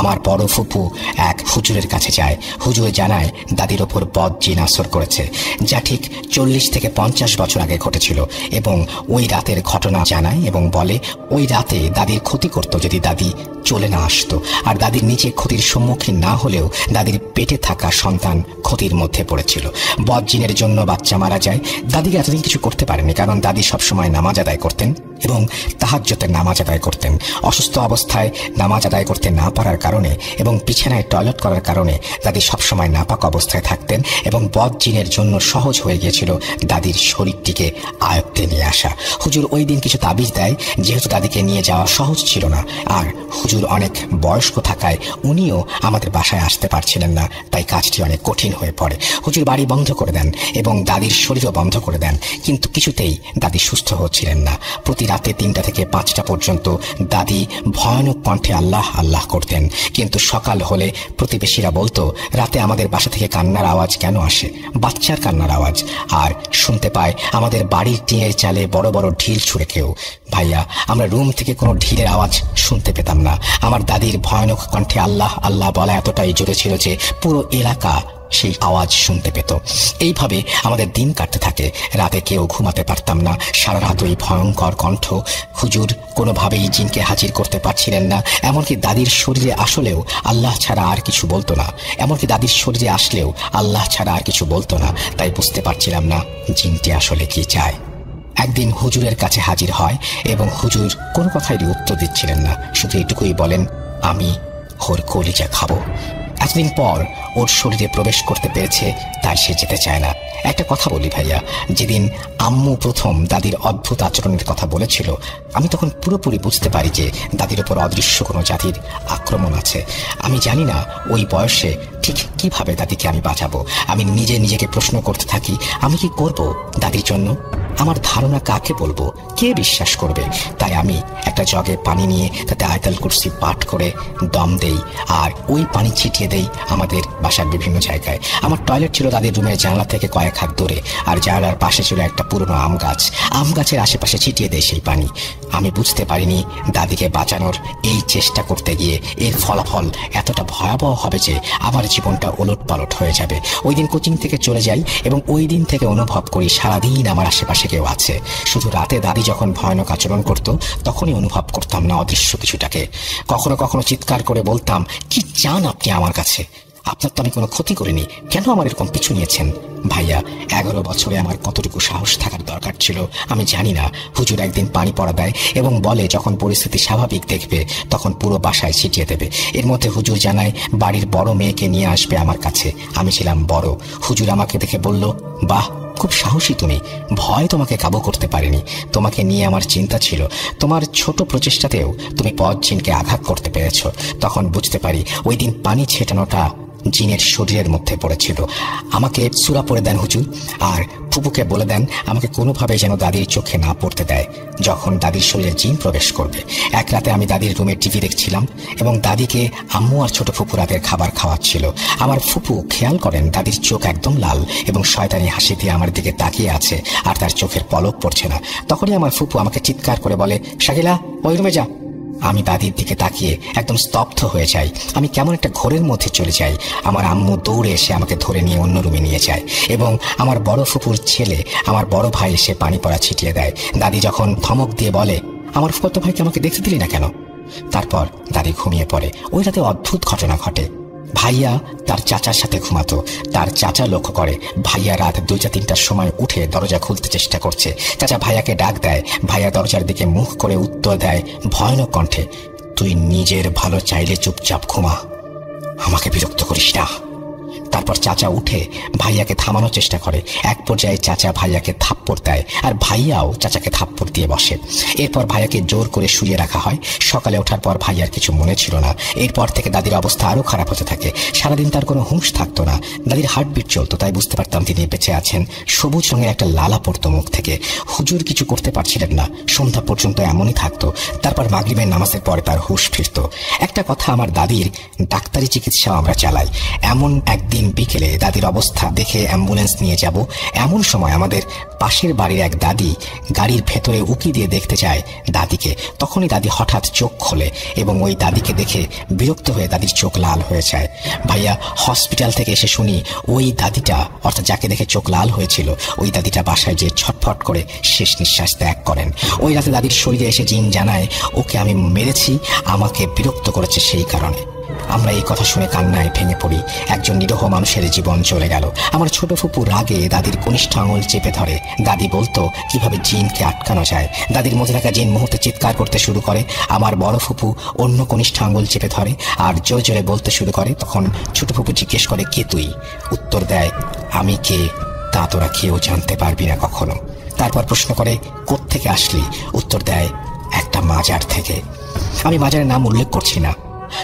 আমার বড় ফুপু এক হুজুরের কাছে যায়। হুজুর জানায় দাদির ওপর বদ জিন আসর করেছে, যা ঠিক 40 থেকে 50 বছর আগে ঘটেছিল। এবং ওই রাতের ঘটনা জানায় এবং বলে ওই রাতে দাদির ক্ষতি করত যদি দাদি চলে না আসতো। আর দাদির নিচে ক্ষতির সম্মুখীন না হলেও দাদির পেটে থাকা সন্তান ক্ষতির মধ্যে পড়েছিল। বদ জিনের জন্য বাচ্চা মারা যায়। দাদিকে এতদিন কিছু করতে পারেনি, কারণ দাদি সবসময় নামাজ আদায় করতেন এবং তাহাজ্জুদের নামাজ আদায় করতেন। অসুস্থ অবস্থায় নামাজ আদায় করতে না পারার কারণে এবং বিছানায় টয়লেট করার কারণে দাদি সবসময় নাপাক অবস্থায় থাকতেন এবং বদ জিনের জন্য সহজ হয়ে গিয়েছিল দাদির শরীরটিকে আয়ত্তে নিয়ে আসা। হুজুর ওই দিন কিছু তাবিজ দেয়, যেহেতু দাদিকে নিয়ে যাওয়া সহজ ছিল না আর হুজুর অনেক বয়স্ক থাকায় উনিও আমাদের বাসায় আসতে পারছিলেন না, তাই কাজটি অনেক কঠিন হয়ে পড়ে। হুজুর বাড়ি বন্ধ করে দেন এবং দাদির শরীরও বন্ধ করে দেন, কিন্তু কিছুতেই দাদি সুস্থ হচ্ছিলেন না। প্রতি রাতে 3টা থেকে 5টা পর্যন্ত দাদি ভয়ানক কণ্ঠে আল্লাহ আল্লাহ করতেন, কিন্তু সকাল হলে প্রতিবেশীরা বলতো রাতে আমাদের বাসা থেকে কান্নার আওয়াজ কেন আসে, বাচ্চার কান্নার আওয়াজ। আর শুনতে পায় আমাদের বাড়ির টিনের চালে বড় বড় ঢিল ছুঁড়ে কেউ। ভাইয়া, আমরা রুম থেকে কোনো ঢিলের আওয়াজ শুনতে পেতাম না। আমার দাদির ভয়ানক কণ্ঠে আল্লাহ আল্লাহ বলা এতটাই জোরে ছিল যে পুরো এলাকা সেই আওয়াজ শুনতে পেত। এইভাবে আমাদের দিন কাটতে থাকে। রাতে কেউ ঘুমাতে পারতাম না, সারা রাত ওই ভয়ঙ্কর কণ্ঠ। হুজুর কোনোভাবেই জিনকে হাজির করতে পারছিলেন না। এমনকি দাদির শরীরে আসলেও আল্লাহ ছাড়া আর কিছু বলতো না, এমনকি দাদির শরীরে আসলেও আল্লাহ ছাড়া আর কিছু বলতো না। তাই বুঝতে পারছিলাম না জিনটি আসলে কি চায়। একদিন হুজুরের কাছে হাজির হয় এবং হুজুর কোনো কথারই উত্তর দিচ্ছিলেন না, শুধু এটুকুই বলেন, আমি ওর কলিজা খাবো। এতদিন পর ওর শরীরে প্রবেশ করতে পেরেছে, তাই সে যেতে চায় না। একটা কথা বলি ভাইয়া, যেদিন আম্মু প্রথম দাদির অদ্ভুত আচরণের কথা বলেছিল, আমি তখন পুরোপুরি বুঝতে পারি যে দাদির ওপর অদৃশ্য কোনো জাতির আক্রমণ আছে। আমি জানি না ওই বয়সে ঠিক কিভাবে দাদিকে আমি বাঁচাবো। আমি নিজেকে প্রশ্ন করতে থাকি, আমি কি করব দাদির জন্য? আমার ধারণা কাকে বলবো, কে বিশ্বাস করবে? তাই আমি একটা জগে পানি নিয়ে তাতে আয়াতুল কুরসি পাঠ করে দম দেই, আর ওই পানি ছিটিয়ে দেই আমাদের বাসার বিভিন্ন জায়গায়। আমার টয়লেট ছিল দাদির রুমের জানলা থেকে কয়েক হাত দূরে, আর জানলার পাশে ছিল একটা পুরনো আম গাছ। আম গাছের আশেপাশে ছিটিয়ে দেয় সেই পানি। আমি বুঝতে পারিনি দাদিকে বাঁচানোর এই চেষ্টা করতে গিয়ে এর ফলাফল এতটা ভয়াবহ হবে যে আমার জীবনটা ওলটপালট হয়ে যাবে। ওই দিন কোচিং থেকে চলে যাই এবং ওই দিন থেকে অনুভব করি সারাদিন আমার আশেপাশে কেউ আছে। শুধু রাতে দাদি যখন ভয়ানক আচরণ করত তখনই অনুভব করতাম না অদৃশ্য কিছুটাকে। কখনো কখনো চিৎকার করে বলতাম, কি চান আপনি আমার কাছে? আপনার তো আমি কোনো ক্ষতি করিনি, কেন আমার এরকম পিছু নিয়েছেন? ভাইয়া, 11 বছরে আমার কতটুকু সাহস থাকার দরকার ছিল আমি জানি না। হুজুর একদিন পানি পড়া দেয় এবং বলে যখন পরিস্থিতি স্বাভাবিক দেখবে তখন পুরো বাসায় ছিটিয়ে দেবে। এর মধ্যে হুজুর জানায় বাড়ির বড় মেয়েকে নিয়ে আসবে আমার কাছে। আমি ছিলাম বড়। হুজুর আমাকে দেখে বলল, বাহ, খুব সাহসী তুমি, ভয় তোমাকে কাবু করতে পারেনি। তোমাকে নিয়ে আমার চিন্তা ছিল, তোমার ছোট প্রচেষ্টাতেও তুমি পথ জিনকে আঘাত করতে পেরেছ। তখন বুঝতে পারি ওই দিন পানি ছেটানোটা জিনের শরীরের মধ্যে পড়েছিল। আমাকে সূরা পড়ে দেন হুজুর, আর ফুপুকে বলে দেন আমাকে কোনোভাবে যেন দাদির চোখে না পড়তে দেয় যখন দাদির শরীরে জিন প্রবেশ করবে। এক রাতে আমি দাদির রুমে টিভি দেখছিলাম এবং দাদিকে আম্মু আর ছোট ফুপু রাতের খাবার খাওয়াচ্ছিল। আমার ফুপু খেয়াল করেন দাদির চোখ একদম লাল এবং শয়তানি হাসি দিয়ে আমার দিকে তাকিয়ে আছে, আর তার চোখের পলক পড়ছে না। তখনই আমার ফুপু আমাকে চিৎকার করে বলে, শাকিলা, ওই রুমে যা। আমি দাদির দিকে তাকিয়ে একদম স্তব্ধ হয়ে যাই। আমি কেমন একটা ঘোরের মধ্যে চলে যাই। আমার আম্মু দৌড়ে এসে আমাকে ধরে নিয়ে অন্য রুমে নিয়ে যায় এবং আমার বড় ফুপুর ছেলে, আমার বড় ভাই, এসে পানি পড়া ছিটিয়ে দেয়। দাদি যখন ধমক দিয়ে বলে, আমার ফুফাতো ভাইকে আমাকে দেখতে দিলি না কেন? তারপর দাদি ঘুমিয়ে পড়ে। ওই রাতে অদ্ভুত ঘটনা ঘটে। ভাইয়া তার চাচার সাথে ঘুমাতো। তার চাচা লক্ষ্য করে ভাইয়া রাত 2-3টার সময় উঠে দরজা খুলতে চেষ্টা করছে। চাচা ভাইয়াকে ডাক দেয়। ভাইয়া দরজার দিকে মুখ করে উত্তর দেয় ভয়ানক কণ্ঠে, তুই নিজের ভালো চাইলে চুপচাপ ঘুমা, আমাকে বিরক্ত করিস না। তারপর চাচা উঠে ভাইয়াকে থামানোর চেষ্টা করে। এক পর্যায়ে চাচা ভাইয়াকে থাপ্পড় দেয় আর ভাইয়াও চাচাকে থাপ্পড় দিয়ে বসে। এরপর ভাইয়াকে জোর করে শুয়ে রাখা হয়। সকালে ওঠার পর ভাইয়ার কিছু মনে ছিল না। এরপর থেকে দাদির অবস্থা আরো খারাপ হতে থাকে। সারাদিন তার কোনো হুঁশ থাকতো না। দাদির হার্টবিট চলতো, তাই বুঝতে পারতাম তিনি বেঁচে আছেন। সবুজ রঙের একটা লালা পড়তো মুখ থেকে। হুজুর কিছু করতে পারছিলেন না। সন্ধ্যা পর্যন্ত এমনই থাকতো। তারপর মাগরিবের নামাজের পরে তার হুঁশ ফিরত। একটা কথা, আমার দাদির ডাক্তারি চিকিৎসা আমরা চালাই। এমন একদিন বিকেলে দাদির অবস্থা দেখে অ্যাম্বুলেন্স নিয়ে যাব, এমন সময় আমাদের পাশের বাড়ির এক দাদি গাড়ির ভেতরে উকি দিয়ে দেখতে যায় দাদিকে। তখনই দাদি হঠাৎ চোখ খোলে এবং ওই দাদিকে দেখে বিরক্ত হয়ে দাদির চোখ লাল হয়ে যায়। ভাইয়া, হসপিটাল থেকে এসে শুনি ওই দাদিটা, অর্থাৎ যাকে দেখে চোখ লাল হয়েছিল, ওই দাদিটা বাসায় যে ছটফট করে শেষ নিঃশ্বাস ত্যাগ করেন। ওই রাতে দাদির শরীরে এসে জিন জানায় ওকে আমি মেরেছি, আমাকে বিরক্ত করেছে সেই কারণে। আমরা এই কথা শুনে কান্নায় ভেঙে পড়ি। একজন নিরীহ মানুষের জীবন চলে গেল। আমার ছোট ফুপু রাগে দাদির কনিষ্ঠ আঙুল চেপে ধরে। দাদি বলতো কিভাবে জিনকে আটকানো যায়। দাদির মধ্যে থাকা জিন মুহূর্তে চিৎকার করতে শুরু করে। আমার বড় ফুপু অন্য কনিষ্ঠ আঙুল চেপে ধরে আর জোরে জোরে বলতে শুরু করে। তখন ছোট ফুপু জিজ্ঞেস করে, কে তুই? উত্তর দেয়, আমি কে তা তোরা কেউ জানতে পারবি না কখনো। তারপর প্রশ্ন করে, কোত্থেকে আসলি? উত্তর দেয়, একটা মাজার থেকে। আমি মাজারের নাম উল্লেখ করছি না।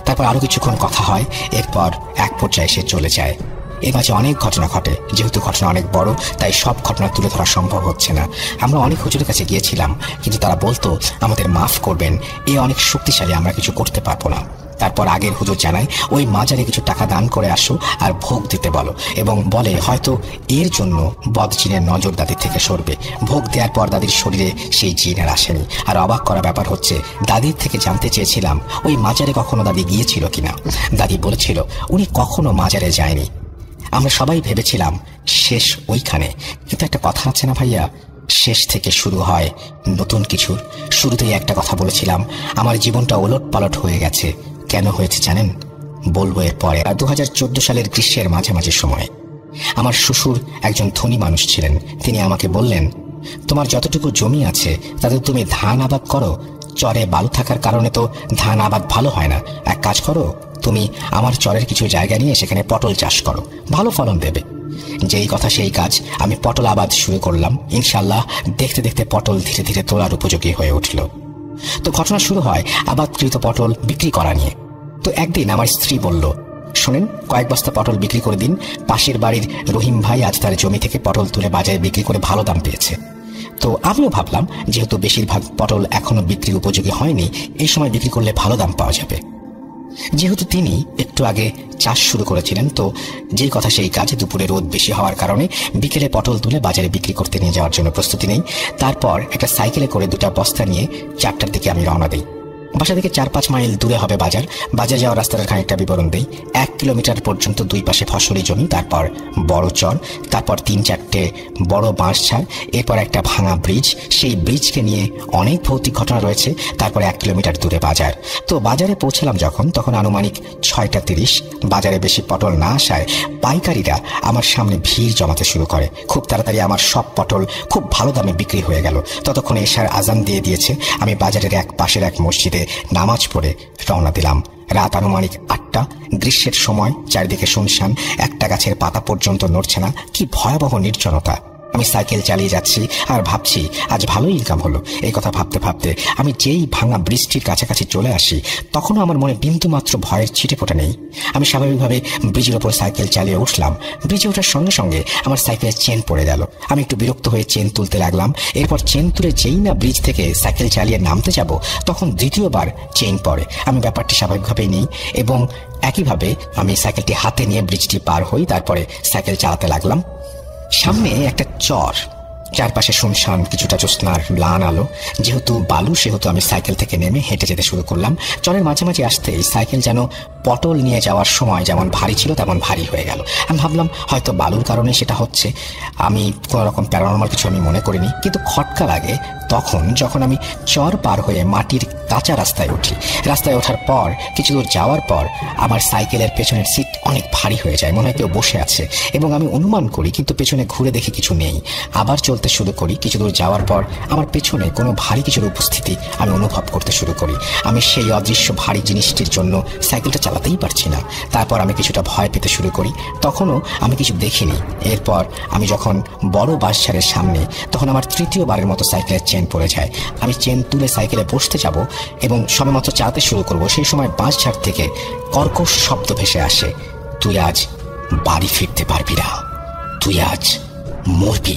তারপর আরো কিছুক্ষণ কথা হয়। এরপর এক পর্যায়ে সে চলে যায়। এর মাঝে অনেক ঘটনা ঘটে। যেহেতু ঘটনা অনেক বড়, তাই সব ঘটনা তুলে ধরা সম্ভব হচ্ছে না। আমরা অনেক হুজুরের কাছে গিয়েছিলাম, কিন্তু তারা বলতো আমাদের মাফ করবেন, এ অনেক শক্তিশালী, আমরা কিছু করতে পারবো না। তারপর আগের হুজুর জানায় ওই মাজারে কিছু টাকা দান করে আসো আর ভোগ দিতে বলো, এবং বলে হয়তো এর জন্য বদজিনের নজর দাদির থেকে সরবে। ভোগ দেওয়ার পর দাদির শরীরে সেই জিন আর আসেনি। আর অবাক করা ব্যাপার হচ্ছে, দাদির থেকে জানতে চেয়েছিলাম ওই মাজারে কখনো দাদি গিয়েছিল কিনা। দাদি বলেছিল উনি কখনো মাজারে যায়নি। আমরা সবাই ভেবেছিলাম শেষ ওইখানে, কিন্তু একটা কথা আছে না ভাইয়া, শেষ থেকে শুরু হয় নতুন কিছুর। শুরুতেই একটা কথা বলেছিলাম, আমার জীবনটা ওলট পালট হয়ে গেছে। কেন হয়েছে জানেন? বলবো এর পরে। 2014 সালের গ্রীষ্মের মাঝামাঝি সময় আমার শ্বশুর একজন ধনী মানুষ ছিলেন। তিনি আমাকে বললেন, তোমার যতটুকু জমি আছে তাতে তুমি ধান আবাদ করো। চরে বালু থাকার কারণে তো ধান আবাদ ভালো হয় না। এক কাজ করো, তুমি আমার চরের কিছু জায়গা নিয়ে সেখানে পটল চাষ করো, ভালো ফলন দেবে। যেই কথা সেই কাজ, আমি পটল আবাদ শুরু করলাম। ইনশাল্লাহ দেখতে দেখতে পটল ধীরে ধীরে তোলার উপযোগী হয়ে উঠল। তো ঘটনা শুরু হয় আবাদকৃত পটল বিক্রি করা নিয়ে। তো একদিন আমার স্ত্রী বলল, শোনেন, কয়েক বস্তা পটল বিক্রি করে দিন। পাশের বাড়ির রহিম ভাই আজ তার জমি থেকে পটল তুলে বাজারে বিক্রি করে ভালো দাম পেয়েছে। তো আমিও ভাবলাম, যেহেতু বেশিরভাগ পটল এখনো বিক্রির উপযোগী হয়নি, এই সময় বিক্রি করলে ভালো দাম পাওয়া যাবে। যেহেতু তিনি একটু আগে চাষ শুরু করেছিলেন, তো যে কথা সেই কাজে। দুপুরে রোদ বেশি হওয়ার কারণে বিকেলে পটল তুলে বাজারে বিক্রি করতে নিয়ে যাওয়ার জন্য প্রস্তুতি নেই। তারপর একটা সাইকেলে করে 2টা বস্তা নিয়ে 4টার দিকে আমি রওনা দিই। বাসা থেকে 4-5 মাইল দূরে হবে বাজার। বাজার যাওয়ার রাস্তার খানিকটা বিবরণ দেই। 1 কিলোমিটার পর্যন্ত দুই পাশে ফসলি জমি, তারপর বড় চর, তারপর 3-4টে বড় বাঁশঝাড়, এরপর একটা ভাঙা ব্রিজ। সেই ব্রিজকে নিয়ে অনেক ভৌতিক ঘটনা রয়েছে। তারপরে 1 কিলোমিটার দূরে বাজার। তো বাজারে পৌঁছলাম যখন, তখন আনুমানিক 6টা 30। বাজারে বেশি পটল না আসায় পাইকারিরা আমার সামনে ভিড় জমাতে শুরু করে। খুব তাড়াতাড়ি আমার সব পটল খুব ভালো দামে বিক্রি হয়ে গেল। ততক্ষণে এশার আজান দিয়ে দিয়েছে। আমি বাজারের এক পাশের এক মসজিদে নামাজ পড়ে রওনা দিলাম। রাত আনুমানিক 8টা। গ্রীষ্মের সময়, চারিদিকে শুনশান, একটা গাছের পাতা পর্যন্ত নড়ছে না। কি ভয়াবহ নির্জনতা। আমি সাইকেল চালিয়ে যাচ্ছি আর ভাবছি আজ ভালোই ইনকাম হলো। এই কথা ভাবতে ভাবতে আমি যেই ভাঙা বৃষ্টির কাছাকাছি চলে আসি, তখনও আমার মনে বিন্দুমাত্র ভয়ের ছিটেফোঁটা নেই। আমি স্বাভাবিকভাবে ব্রিজের ওপর সাইকেল চালিয়ে উঠলাম। ব্রিজে ওঠার সঙ্গে সঙ্গে আমার সাইকেলের চেন পড়ে গেল। আমি একটু বিরক্ত হয়ে চেন তুলতে লাগলাম। এরপর চেন তুলে যেই না ব্রিজ থেকে সাইকেল চালিয়ে নামতে যাব, তখন দ্বিতীয়বার চেন পড়ে। আমি ব্যাপারটি স্বাভাবিকভাবেই নিই এবং একইভাবে আমি সাইকেলটি হাতে নিয়ে ব্রিজটি পার হই। তারপরে সাইকেল চালাতে লাগলাম। সামনে একটা চর, চারপাশে শুনশান, কিছুটা জ্যোৎস্নার ম্লান আলো। যেহেতু বালু, সেহেতু আমি সাইকেল থেকে নেমে হেঁটে যেতে শুরু করলাম। চরের মাঝামাঝি আসতেই সাইকেল যেন পটল নিয়ে যাওয়ার সময় যেমন ভারী ছিল তেমন ভারী হয়ে গেল। আমি ভাবলাম হয়তো বালুর কারণে সেটা হচ্ছে। আমি কোনো রকম প্যারানর্মাল কিছু আমি মনে করিনি, কিন্তু খটকা লাগে তখন যখন আমি চর পার হয়ে মাটির কাঁচা রাস্তায় উঠি। রাস্তায় ওঠার পর কিছু দূর যাওয়ার পর আমার সাইকেলের পেছনের সিট অনেক ভারী হয়ে যায়, মনে হয় কেউ বসে আছে, এবং আমি অনুমান করি, কিন্তু পেছনে ঘুরে দেখি কিছু নেই। আবার চলতে শুরু করি। কিছু দূর যাওয়ার পর আমার পেছনে কোনো ভারী কিছুর উপস্থিতি আমি অনুভব করতে শুরু করি। আমি সেই অদৃশ্য ভারী জিনিসটির জন্য সাইকেলটা চালাতেই পারছি না। তারপর আমি কিছুটা ভয় পেতে শুরু করি। তখনও আমি কিছু দেখিনি। এরপর আমি যখন বড় বাঁশঝাড়ের সামনে, তখন আমার তৃতীয়বারের মতো সাইকেলের চেন পড়ে যায়। আমি চেন তুলে সাইকেলে বসতে যাব এবং সবেমাত্র চালাতে শুরু করব, সেই সময় বাঁশঝাড় থেকে কর্কশ শব্দ ভেসে আসে, তুই আজ বাড়ি ফিরতে পারবি না, তুই আজ মরবি।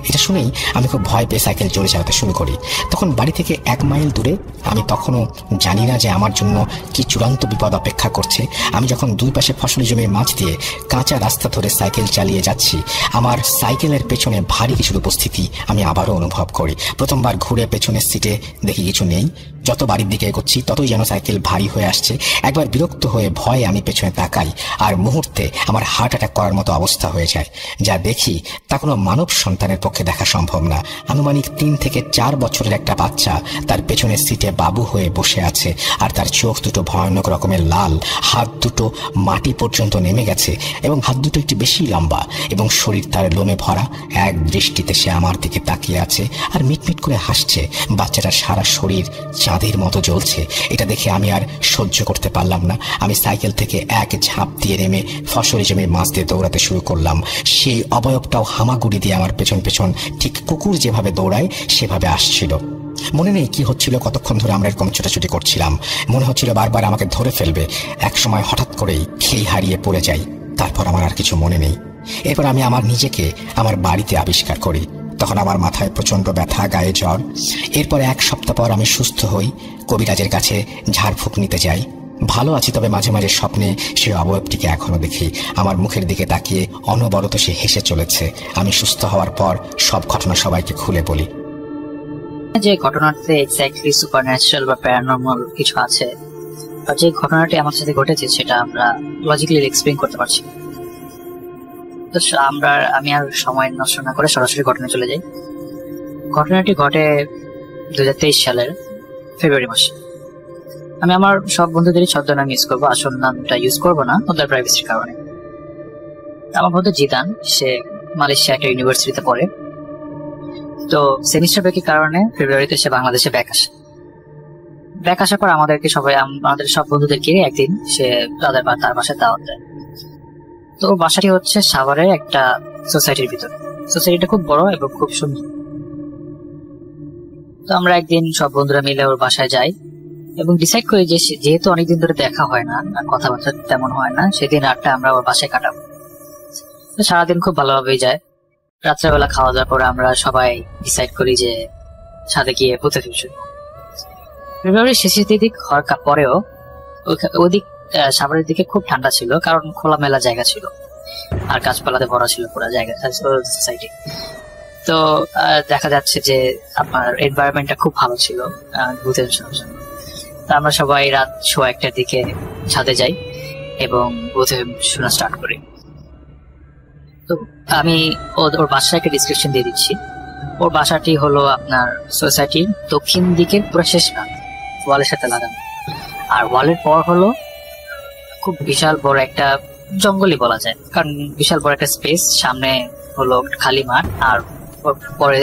এটা শুনেই আমি খুব ভয় পেয়ে সাইকেল জোরে চালাতে শুরু করি। তখন বাড়ি থেকে 1 মাইল দূরে। আমি তখনও জানি না যে আমার জন্য কি চূড়ান্ত বিপদ অপেক্ষা করছে। আমি যখন দুই পাশে ফসলি জমির মাঝ দিয়ে কাঁচা রাস্তা ধরে সাইকেল চালিয়ে যাচ্ছি, আমার সাইকেলের পেছনে ভারী কিছুর উপস্থিতি আমি আবারও অনুভব করি। প্রথমবার ঘুরে পেছনের সিটে দেখি কিছু নেই। যত বাড়ির দিকে এগোচ্ছি ততই যেন সাইকেল ভারী হয়ে আসছে। একবার বিরক্ত হয়ে ভয়ে আমি পেছনে তাকাই, আর মুহূর্তে আমার হার্ট অ্যাটাক করার মতো অবস্থা হয়ে যায়। যা দেখি তা কোনো মানব সন্তানের পক্ষে দেখা সম্ভব না। আনুমানিক 3 থেকে 4 বছরের একটা বাচ্চা তার পেছনের সিটে বাবু হয়ে বসে আছে, আর তার চোখ দুটো ভয়ানক রকমের লাল, হাত দুটো মাটি পর্যন্ত নেমে গেছে এবং হাত দুটো একটু বেশি লম্বা, এবং শরীর তার লোমে ভরা। এক দৃষ্টিতে সে আমার দিকে তাকিয়ে আছে আর মিটমিট করে হাসছে। বাচ্চাটার সারা শরীর চাঁদের মতো জ্বলছে। এটা দেখে আমি আর সহ্য করতে পারলাম না। আমি সাইকেল থেকে এক ঝাঁপ দিয়ে নেমে ফসলি জমির মাছ দিয়ে দৌড়াতে শুরু করলাম। সেই অবয়বটাও হামাগুড়ি দিয়ে আমার পেছন পেছন, ঠিক কুকুর যেভাবে দৌড়ায় সেভাবে আসছিল। মনে নেই কি হচ্ছিল, কতক্ষণ ধরে আমরা এরকম ছোটাছুটি করছিলাম। মনে হচ্ছিল বারবার আমাকে ধরে ফেলবে। এক সময় হঠাৎ করেই খেই হারিয়ে পড়ে যাই। তারপর আমার আর কিছু মনে নেই। এরপর আমি আমার নিজেকে আমার বাড়িতে আবিষ্কার করি। তখন আমার মাথায় প্রচন্ড ব্যথা, গায়ে জ্বর। এরপর 1 সপ্তাহ পর আমি সুস্থ হই। কবিরাজের কাছে ঝাড়ফুঁক নিতে যাই। ভালো আছি, তবে মাঝে মাঝে স্বপ্নে সে অবয়বটিকে এখনো দেখি। আমার মুখের দিকে তাকিয়ে অনবরত সে হেসে চলেছে। আমি সুস্থ হওয়ার পর সব ঘটনা সবাইকে খুলে বলি। যে ঘটনাতে এক্স্যাক্টলি সুপারন্যাচারাল বা প্যারানর্মাল কিছু আছে, বা যে ঘটনাটি আমার সাথে ঘটেছে সেটা আমরা লজিক্যালি এক্সপ্লেইন করতে পারছি। তো আমি আর সময় নষ্ট না করে সরাসরি ঘটনা চলে যাই। ঘটনাটি ঘটে 2023 সালের ফেব্রুয়ারি মাসে। আমি আমার সব বন্ধুদেরই ছদ্মনাম ইউজ করবো, আসল নামটা ইউজ করবো না ওদের প্রাইভেসির কারণে। আমার বন্ধু জিদান, সে মালয়েশিয়া একটা ইউনিভার্সিটিতে পড়ে। তো সেমিস্টার ব্রেকের কারণে ফেব্রুয়ারিতে সে বাংলাদেশে ব্যাক আসার পর আমাদের সব বন্ধুদেরকে একদিন সে তার বাসায় দাওয়াত দেয়। তো ওর বাসাটি হচ্ছে সাভারের একটা সোসাইটির ভিতরে। সোসাইটিটা খুব বড় এবং খুব সুন্দর। তো আমরা একদিন সব বন্ধুরা মিলে ওর বাসায় যাই এবং ডিসাইড করি যে যেহেতু অনেকদিন ধরে দেখা হয় না আর কথাবার্তা তেমন হয় না, সেদিন রাতটা আমরা ওর বাসায় কাটাবো। তো সারাদিন খুব ভালোভাবেই যায়। রাত্রেবেলা খাওয়া দাওয়ার পরে আমরা সবাই ডিসাইড করি যে ছাদে গিয়ে পুঁতে ফেলছি। ফেব্রুয়ারির শেষের দিক হওয়ার পরেও ওদিক সাভারের দিকে খুব ঠান্ডা ছিল, কারণ খোলামেলা জায়গা ছিল আর গাছপালাতে ভরা ছিল পুরো জায়গা সোসাইটি। তো দেখা যাচ্ছে যে আপনার এনভায়রনমেন্টটা খুব ভালো ছিল ভূতের জন্য। তো আমরা সবাই রাত 1:15টার দিকে ছাদে যাই এবং ভূতে শোনা স্টার্ট করি। তো আমি ওর বাসায় একটা ডিসক্রিপশন দিয়ে দিচ্ছি। ওর বাসাটি হলো আপনার সোসাইটির দক্ষিণ দিকের পুরো শেষ প্রান্ত, ওয়ালের সাথে লাগানো। আর ওয়ালের পর হলো খুব বিশাল বড় একটা জঙ্গলই বলা যায়, কারণ বিশাল বড় একটা স্পেস, সামনে হলো খালি মাঠ, আর পরে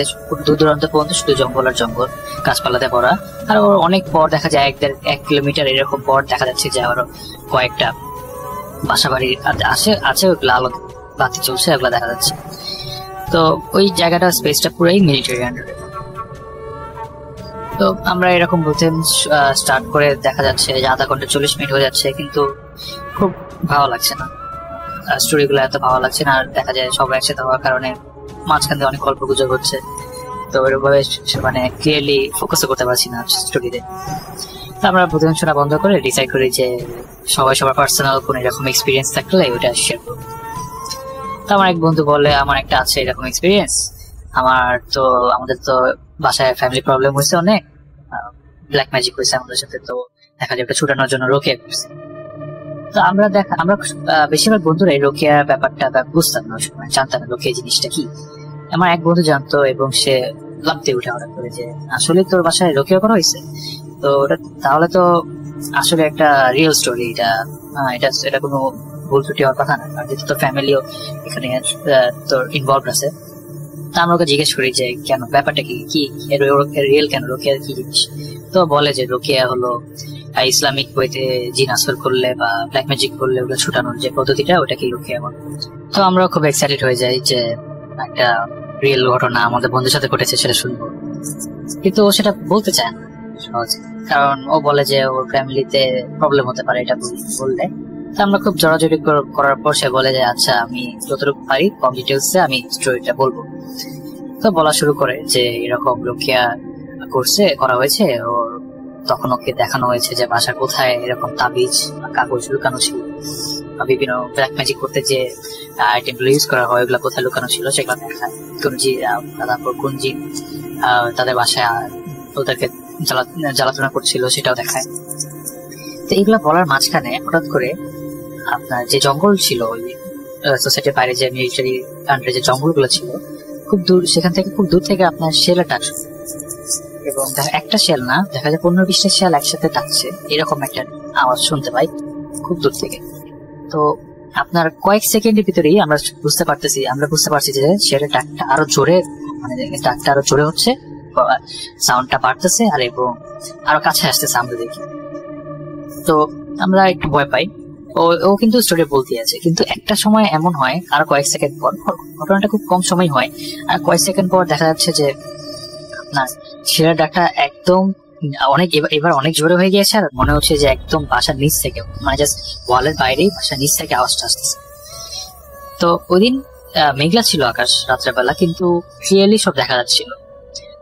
দূর দূরান্ত পর্যন্ত শুধু জঙ্গল আর জঙ্গল, গাছপালাতে ভরা। আর ওর অনেক পর দেখা যায় 1 কিলোমিটার এরকম পর দেখা যাচ্ছে যে আরো কয়েকটা বাসা বাড়ি আছে, ওগুলো আলো বাতি চলছে, ওগুলো দেখা যাচ্ছে। তো ওই জায়গাটা স্পেসটা পুরাই মিলিটারি আন্ডারে। তো আমরা এরকম বলতে স্টার্ট করে দেখা যাচ্ছে যে আধা ঘন্টা 40 মিনিট হয়ে যাচ্ছে, কিন্তু খুব ভালো লাগছে না, স্টোরিগুলো এত ভালো লাগছে না। আর দেখা যায় সবাই একসাথে হওয়ার কারণে মাঝখান দিয়ে অনেক গল্প গুজব হচ্ছে, তো ওইভাবে মানে ক্লিয়ারলি ফোকাসও করতে পারছি না স্টোরিতে। তো আমরা প্রতিদিন শোনা বন্ধ করে ডিসাইড করি যে সবাই সবার পার্সোনাল কোন এরকম এক্সপিরিয়েন্স থাকলে ওইটা শেয়ার করবো। তো আমার এক বন্ধু বলে আমার একটা আছে এরকম এক্সপিরিয়েন্স, আমাদের তো বাসায় ফ্যামিলি প্রবলেম হয়েছে, অনেক ব্ল্যাক ম্যাজিক হয়েছে আমাদের সাথে, তো দেখা যায় ওটা ছুটানোর জন্য রোকেয়া করছে। তো আমরা বেশিরভাগ বন্ধুরা এই রোকেয়া ব্যাপারটা বুঝতাম না, জানতাম না রোকেয়া জিনিসটা কি। আমার এক বন্ধু জানতো এবং সে লাফতে উঠে হঠাৎ করে যে আসলে তোর বাসায় রোকেয়া করা হয়েছে। তো তাহলে তো আসলে একটা রিয়েল স্টোরি, এটা কোনো ভুল ত্রুটি হওয়ার কথা না, আর যেহেতু তোর ফ্যামিলিও এখানে তোর ইনভলভ আছে। তা আমরা ওকে জিজ্ঞেস করি যে কেন, ব্যাপারটা কি রিয়েল কেন, রোকেয়া কি জিনিস। তো বলে যে রোকেয়া হলো ইসলামিক বইতে জিন আসর করলে বা ব্ল্যাক ম্যাজিক করলে ওগুলো ছুটানোর যে পদ্ধতিটা, ওটাকে রোকেয়া বলে। তো আমরা খুব এক্সাইটেড হয়ে যাই যে একটা রিয়েল ঘটনা আমাদের বন্ধুর সাথে ঘটেছে সেটা শুনবো, কিন্তু ও সেটা বলতে চায় না সহজে, কারণ ও বলে যে ওর ফ্যামিলিতে প্রবলেম হতে পারে এটা বললে। তো আমরা খুব জড়াজড়ি করার পর সে বলে যে আচ্ছা আমি যতটুকু পারি কম ডিটেলসে আমি স্টোরিটা বলবো। তো বলা শুরু করে যে এরকম রোকেয়া করা হয়েছে, ওর তখন ওকে দেখানো হয়েছে যে বাসা কোথায় এরকম তাবিজ কাগজ লুকানো ছিল, বিভিন্ন ব্ল্যাক ম্যাজিক করতে যে আইটেম ইউজ করা হয় ওগুলো কোথায় লুকানো ছিল সেগুলো দেখায়। কোন জিন তাদের বাসায় ওদেরকে জ্বালাতনা করছিল সেটাও দেখায়। তো এগুলা বলার মাঝখানে হঠাৎ করে আপনার যে জঙ্গল ছিল ওই সোসাইটির বাইরে যে মিলিটারি আন্ডারে যে জঙ্গলগুলো ছিল খুব দূর, সেখান থেকে খুব দূর থেকে আপনার শেলের ডাক শুনে, এবং একটা শেল না দেখা যায় 15-20টা শেল একসাথে ডাকছে, এরকম একটা আওয়াজ শুনতে পাই খুব দূর থেকে। তো আপনার কয়েক সেকেন্ডের ভিতরেই আমরা বুঝতে পারছি যে শেলের ডাকটা আরো জোরে, মানে ডাকটা আরো জোরে হচ্ছে, সাউন্ডটা বাড়তেছে আর এবং আরো কাছে আসতেছে আমরা দেখি। তো আমরা একটু ভয় পাই। ও কিন্তু স্টোরি বলতে আছে, কিন্তু একটা সময় এমন হয় আর কয়েক সেকেন্ড পর, ঘটনাটা খুব কম সময় হয়, আর কয়েক সেকেন্ড পর দেখা যাচ্ছে যে আপনার ছেলের ডাকটা একদম অনেক এবার অনেক জোরে হয়ে গিয়েছে, আর মনে হচ্ছে যে একদম বাসার নিচ থেকে, মানে জাস্ট ওয়ালের বাইরেই বাসার নিচ থেকে আওয়াজটা আসতেছে। তো ওই দিন মেঘলা ছিল আকাশ রাত্রেবেলা, কিন্তু ক্লিয়ারলি সব দেখা যাচ্ছিল।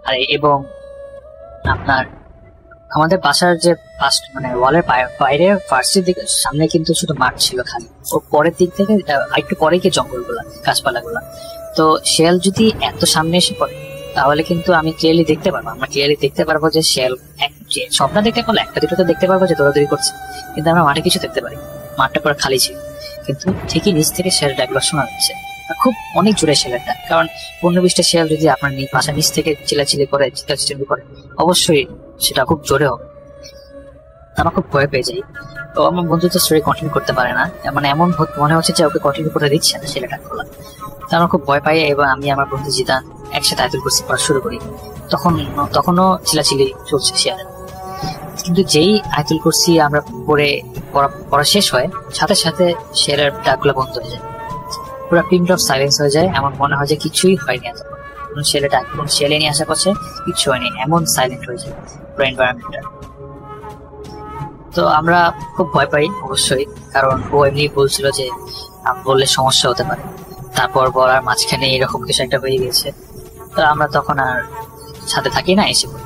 আর এবং আপনার আমাদের বাসার যে মানে ওয়ালের বাইরে ফার্স্টের দিকে সামনে কিন্তু শুধু মাঠ ছিল খালি, ও পরের দিক থেকে একটু পরে গিয়ে জঙ্গলগুলা, গাছপালাগুলা। তো শেয়াল যদি এত সামনে এসে পড়ে তাহলে কিন্তু আমি ক্লিয়ারলি দেখতে পারবো, আমরা ক্লিয়ারলি দেখতে পারবো যে শেয়াল সব না দেখতে পারলে একটা দুটো তো দেখতে পারবো যে দৌড়াদৌড়ি করছে, কিন্তু আমরা মাঠে কিছু দেখতে পারি, মাঠটা পুরো খালি ছিল। কিন্তু ঠিকই নিচ থেকে শেয়াল ডাকগুলো শোনা যাচ্ছে, খুব অনেক জোরে শেয়ালের ডাক। কারণ 15-20টা শেয়াল যদি আপনার বাসার নিচ থেকে চিলাচিলি করে, চিল্লাচিল্লি করে, অবশ্যই সেটা খুব জোরে হবে। আমার খুব ভয় পেয়ে যাই। তো আমার বন্ধু তো স্টোরি কন্টিনিউ করতে পারে না, মানে এমন মনে হচ্ছে যে ওকে কন্টিনিউ করতে দিচ্ছে না ছেলেটা খোলা। তো আমার খুব ভয় পাই, এবং আমি আমার বন্ধু জিদান একসাথে আয়াতুল কুরসি পড়া শুরু করি। তখনও চিলাচিলি চলছে শেয়াল, কিন্তু যেই আয়াতুল কুরসি আমরা পড়া শেষ হয়, সাথে সাথে শেয়ালের ডাকগুলো বন্ধ হয়ে যায়, পুরো পিন অফ সাইলেন্স হয়ে যায়। আমার মনে হয় যে কিছুই হয়নি, এতক্ষণ ছেলেটা কোন শেয়ালে নিয়ে আসা করছে, কিছু হয়নি, এমন সাইলেন্ট হয়ে যায় পুরো এনভায়রনমেন্টটা। তো আমরা খুব ভয় পাই অবশ্যই, কারণ ও এমনি বলছিল যে বললে সমস্যা হতে পারে, তারপর বলার মাঝখানে এরকম কিছু একটা হয়ে গেছে। তো আমরা তখন আর সাথে থাকি না, এসে পড়ি।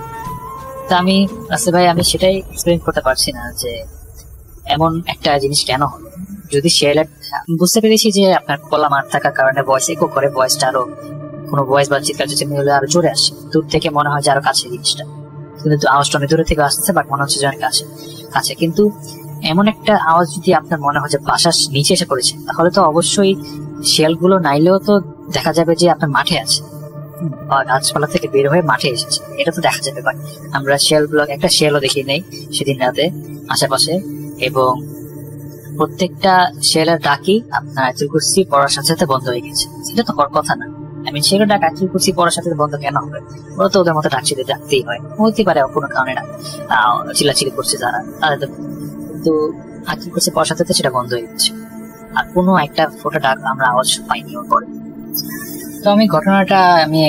তা আমি ভাই আমি সেটাই এক্সপ্লেন করতে পারছি না যে এমন একটা জিনিস কেন হলো। যদি শেয়ালের বুঝতে পেরেছি যে আপনার খোলা মাঠ থাকার কারণে ভয়েস ইকো করে, ভয়েসটা আরো কোনো ভয়েস বা চিৎকার চেঁচামেচি হলে আরো জোরে আসে, দূর থেকে মনে হয় যে আরো কাছে জিনিসটা, কিন্তু আওয়াজটা অনেক দূরে থেকে আসতেছে, বাট মনে হচ্ছে যে অনেক কাছে। কিন্তু এমন একটা আওয়াজ যদি আপনার মনে হয় যে বাসার নিচে এসে পড়েছে, তাহলে তো অবশ্যই শিয়ালগুলো নাইলেও তো দেখা যাবে যে আপনার মাঠে আছে, বা গাছপালা থেকে বের হয়ে মাঠে এসেছে, এটা তো দেখা যাবে। বাট আমরা শিয়ালগুলো, একটা শিয়ালও দেখি নেই সেদিন রাতে আশেপাশে, এবং প্রত্যেকটা শিয়ালের ডাকি আপনার আয়াতুল কুরসি পড়ার সাথে সাথে বন্ধ হয়ে গেছে। সেটা তো হওয়ার কথা না। আমি শিয়ালের ডাক আয়াতুল কুরসি পড়ার সাথে বন্ধ কেন হবে? ওরা তো ওদের মতো ডাকতেই হয়, হইতে পারে কোনো কারণে না চিল্লাচিল্লি করছে যারা, তাদের কিন্তু আয়াতুল কুরসি পড়ার সাথে সেটা বন্ধ হয়ে গেছে, আর কোনো একটা ফোটা ডাক আমরা আওয়াজ পাইনি ওর পরে। তো আমি ঘটনাটা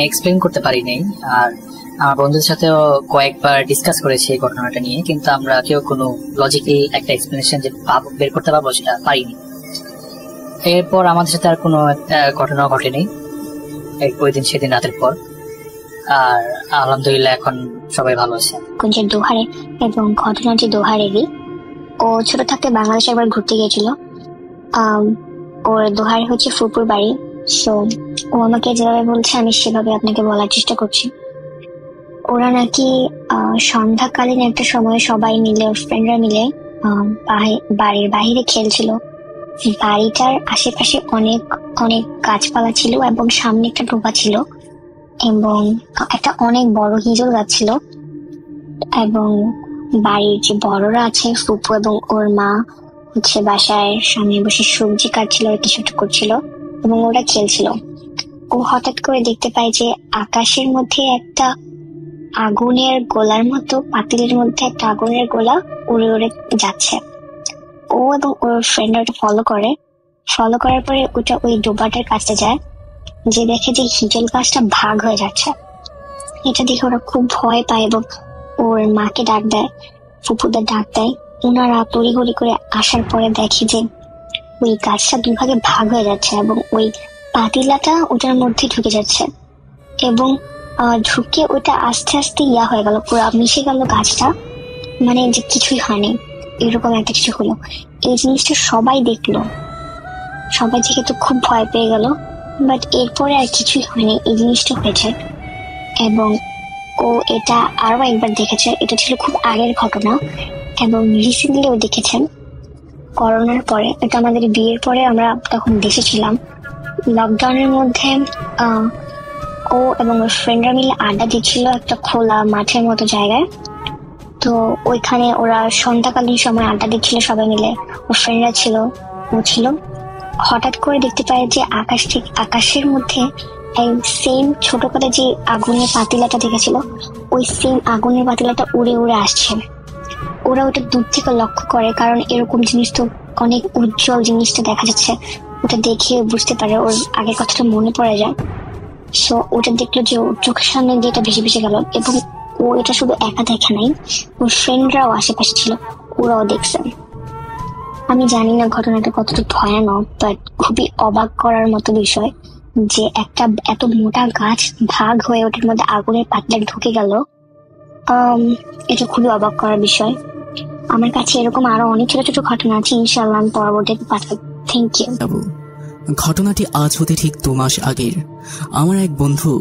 এক্সপ্লেন করতে পারিনি, আর আমার বন্ধুদের সাথেও কয়েকবার ডিসকাস করেছি এই ঘটনাটা নিয়ে, কিন্তু আমরা কেউ কোনো লজিক্যাল একটা এক্সপ্লেনেশন যে বের করতে পারবো সেটা পারিনি। এরপর আমাদের সাথে আর কোনো ঘটনা ঘটেনি ওই দিন সেদিন রাতের পর, আর আলহামদুলিল্লাহ এখন সবাই ভালো আছে। কুঞ্জের দোহারে, এবং ঘটনাটি দোহারেরই। ও ছোট থাকতে বাংলাদেশে একবার ঘুরতে গিয়েছিল। ওর দোহারে হচ্ছে ফুপুর বাড়ি। সো ও আমাকে যেভাবে বলছে আমি সেভাবে আপনাকে বলার চেষ্টা করছি। ওরা নাকি সন্ধ্যাকালীন একটা সময় সবাই মিলে, ফ্রেন্ডরা মিলে বাড়ির বাইরে খেলছিল। বাড়িটার আশেপাশে অনেক অনেক গাছপালা ছিল, এবং সামনে একটা ডোবা ছিল, এবং একটা অনেক বড় হিজল গাছ ছিল। এবং বাড়ির যে বড়রা আছে, ফুপু এবং ওর মা হচ্ছে বাসায় সামনে বসে সবজি কাটছিল, কিছু একটা করছিল, এবং ওরা খেলছিল। ও হঠাৎ করে দেখতে পায় যে আকাশের মধ্যে একটা আগুনের গোলার মতো, পাতিলের মধ্যে একটা আগুনের গোলা উড়ে উড়ে যাচ্ছে। ও এবং ওর ফ্রেন্ড ওটা ফলো করার পরে ওটা ওই ডোবাটার কাছে যায়, যে দেখে যে হিজল গাছটা ভাগ হয়ে যাচ্ছে। এটা দেখে ওরা খুব ভয় পায় এবং ওর মাকে ডাক দেয়, ফুপুদের ডাক দেয়। ওনারা তড়িঘড়ি করে আসার পরে দেখে যে ওই গাছটা দুই ভাগে ভাগ হয়ে যাচ্ছে, এবং ওই পাতিলাটা ওটার মধ্যে ঢুকে যাচ্ছে, এবং ঢুকে ওটা আস্তে আস্তে হয়ে গেল, পুরো মিশে গেল গাছটা, মানে যে কিছুই হয়নি, এরকম একটা কিছু হলো। এই জিনিসটা সবাই দেখলো, সবাই দেখে তো খুব ভয় পেয়ে গেল। বাট এরপরে আর কিছুই হয়নি, এই জিনিসটা হয়েছে। এবং ও এটা আরো একবার দেখেছে, এটা ছিল খুব আগের ঘটনা, এবং রিসেন্টলি ও দেখেছেন করোনার পরে। এটা আমাদের বিয়ের পরে, আমরা তখন দেশে ছিলাম, লকডাউনের মধ্যে ও এবং ওর ফ্রেন্ডরা মিলে আড্ডা দিচ্ছিল একটা খোলা মাঠের মতো জায়গায়। তো ওইখানে ওরা সন্ধ্যাকালীন সময় আড্ডা দিচ্ছিল সবাই মিলে, ওর ফ্রেন্ডরা ছিল, ও ছিল। হঠাৎ করে দেখতে পায় যে আকাশের মধ্যে এই সেম ছোট করে যে আগুনের পাতিলাটা দেখেছিল, ওই সেম আগুনের পাতিলাটা উড়ে উড়ে আসছে। ওরা ওটা দূর থেকে লক্ষ্য করে, কারণ এরকম জিনিস তো অনেক উজ্জ্বল জিনিসটা দেখা যাচ্ছে, ওটা দেখে বুঝতে পারে, ওর আগের কথাটা মনে পড়ে যায়। সো ওটা দেখলো যে চোখের সামনে দিয়ে এটা ভেসে ভেসে গেল, এবং ও এটা শুধু একা দেখে নাই, ওর ফ্রেন্ডরাও আশেপাশে ছিল, ওরাও দেখছে। আমি জানি না ঘটনাটা কতটা ভয়ানক, বাট খুবই অবাক করার মতো বিষয় যে একটা এত মোটা গাছ ভাগ হয়ে ওটার মধ্যে আগুনের পাতলা ঢুকে গেল। এটা খুবই অবাক করার বিষয়। আমার কাছে এরকম আরো অনেক ছোট ছোট ঘটনা আছে, ইনশাআল্লাহ আমি পরবর্তীতে পাঠাবো। Thank you. ঘটনাটি আজ হতে ঠিক 2 মাস আগের। আমার এক বন্ধু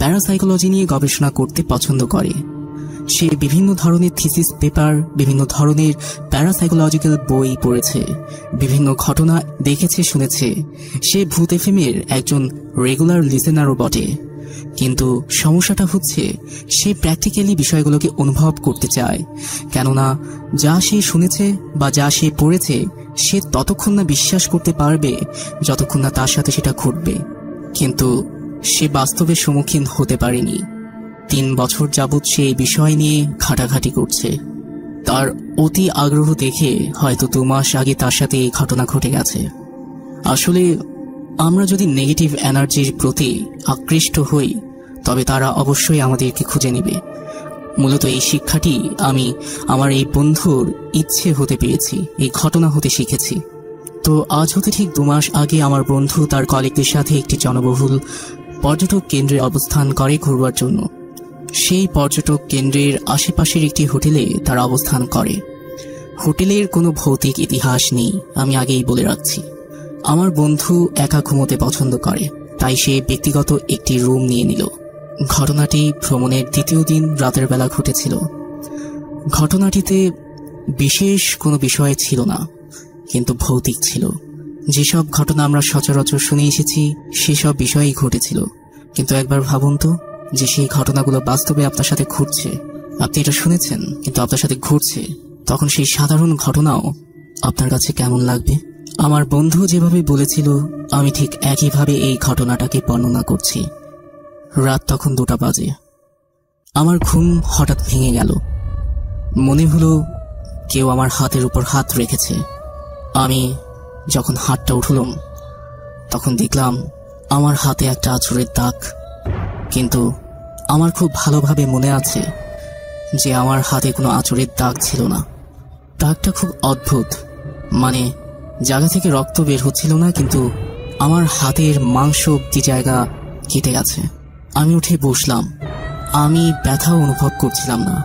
প্যারাসাইকোলজি নিয়ে গবেষণা করতে পছন্দ করে। সে বিভিন্ন ধরনের থিসিস পেপার, বিভিন্ন ধরনের প্যারাসাইকোলজিক্যাল বই পড়েছে, বিভিন্ন ঘটনা দেখেছে, শুনেছে। সে ভূত এফএমের একজন রেগুলার লিসেনারও বটে। কিন্তু সমস্যাটা হচ্ছে সে প্র্যাকটিক্যালি বিষয়গুলোকে অনুভব করতে চায়। কেননা যা সে শুনেছে বা যা সে পড়েছে সে ততক্ষণ না বিশ্বাস করতে পারবে যতক্ষণ না তার সাথে সেটা ঘটবে। কিন্তু সে বাস্তবের সম্মুখীন হতে পারেনি। 3 বছর যাবৎ সে এই বিষয় নিয়ে ঘাটাঘাটি করছে। তার অতি আগ্রহ দেখে হয়তো 2 মাস আগে তার সাথে এই ঘটনা ঘটে গেছে। আসলে আমরা যদি নেগেটিভ এনার্জির প্রতি আকৃষ্ট হই তবে তারা অবশ্যই আমাদেরকে খুঁজে নেবে। মূলত এই শিক্ষাটি আমি আমার এই বন্ধুর ইচ্ছে হতে পেয়েছি, এই ঘটনা হতে শিখেছি। তো আজ হতে ঠিক 2 মাস আগে আমার বন্ধু তার কলিগদের সাথে একটি জনবহুল পর্যটক কেন্দ্রে অবস্থান করে ঘুরবার জন্য। সেই পর্যটক কেন্দ্রের আশেপাশের একটি হোটেলে তারা অবস্থান করে। হোটেলের কোনো ভৌতিক ইতিহাস নেই, আমি আগেই বলে রাখছি। আমার বন্ধু একা ঘুমোতে পছন্দ করে, তাই সে ব্যক্তিগত একটি রুম নিয়ে নিল। ঘটনাটি ভ্রমণের 2য় দিন রাতের বেলা ঘটেছিল। ঘটনাটিতে বিশেষ কোনো বিষয় ছিল না, কিন্তু ভৌতিক ছিল। যেসব ঘটনা আমরা সচরাচর শুনে এসেছি সেসব বিষয়ই ঘটেছিল। কিন্তু একবার ভাবুন তো, যে সেই ঘটনাগুলো বাস্তবে আপনার সাথে ঘটছে, আপনি এটা শুনেছেন কিন্তু আপনার সাথে ঘটছে, তখন সেই সাধারণ ঘটনাও আপনার কাছে কেমন লাগবে? আমার বন্ধু যেভাবে বলেছিল আমি ঠিক একইভাবে এই ঘটনাটাকে বর্ণনা করছি। রাত তখন 2টা বাজে। আমার ঘুম হঠাৎ ভেঙে গেল। মনে হলো কেউ আমার হাতের উপর হাত রেখেছে। আমি যখন হাতটা উঠলাম তখন দেখলাম আমার হাতে একটা আঁচড়ের দাগ। কিন্তু আমার খুব ভালোভাবে মনে আছে যে আমার হাতে কোনো আঁচড়ের দাগ ছিল না। দাগটা খুব অদ্ভুত, মানে জায়গা থেকে রক্ত বের হচ্ছিল না, কিন্তু আমার হাতের মাংস অব্দি জায়গা কেটে গেছে। আমি উঠে বসলাম। আমি ব্যথাও অনুভব করছিলাম না।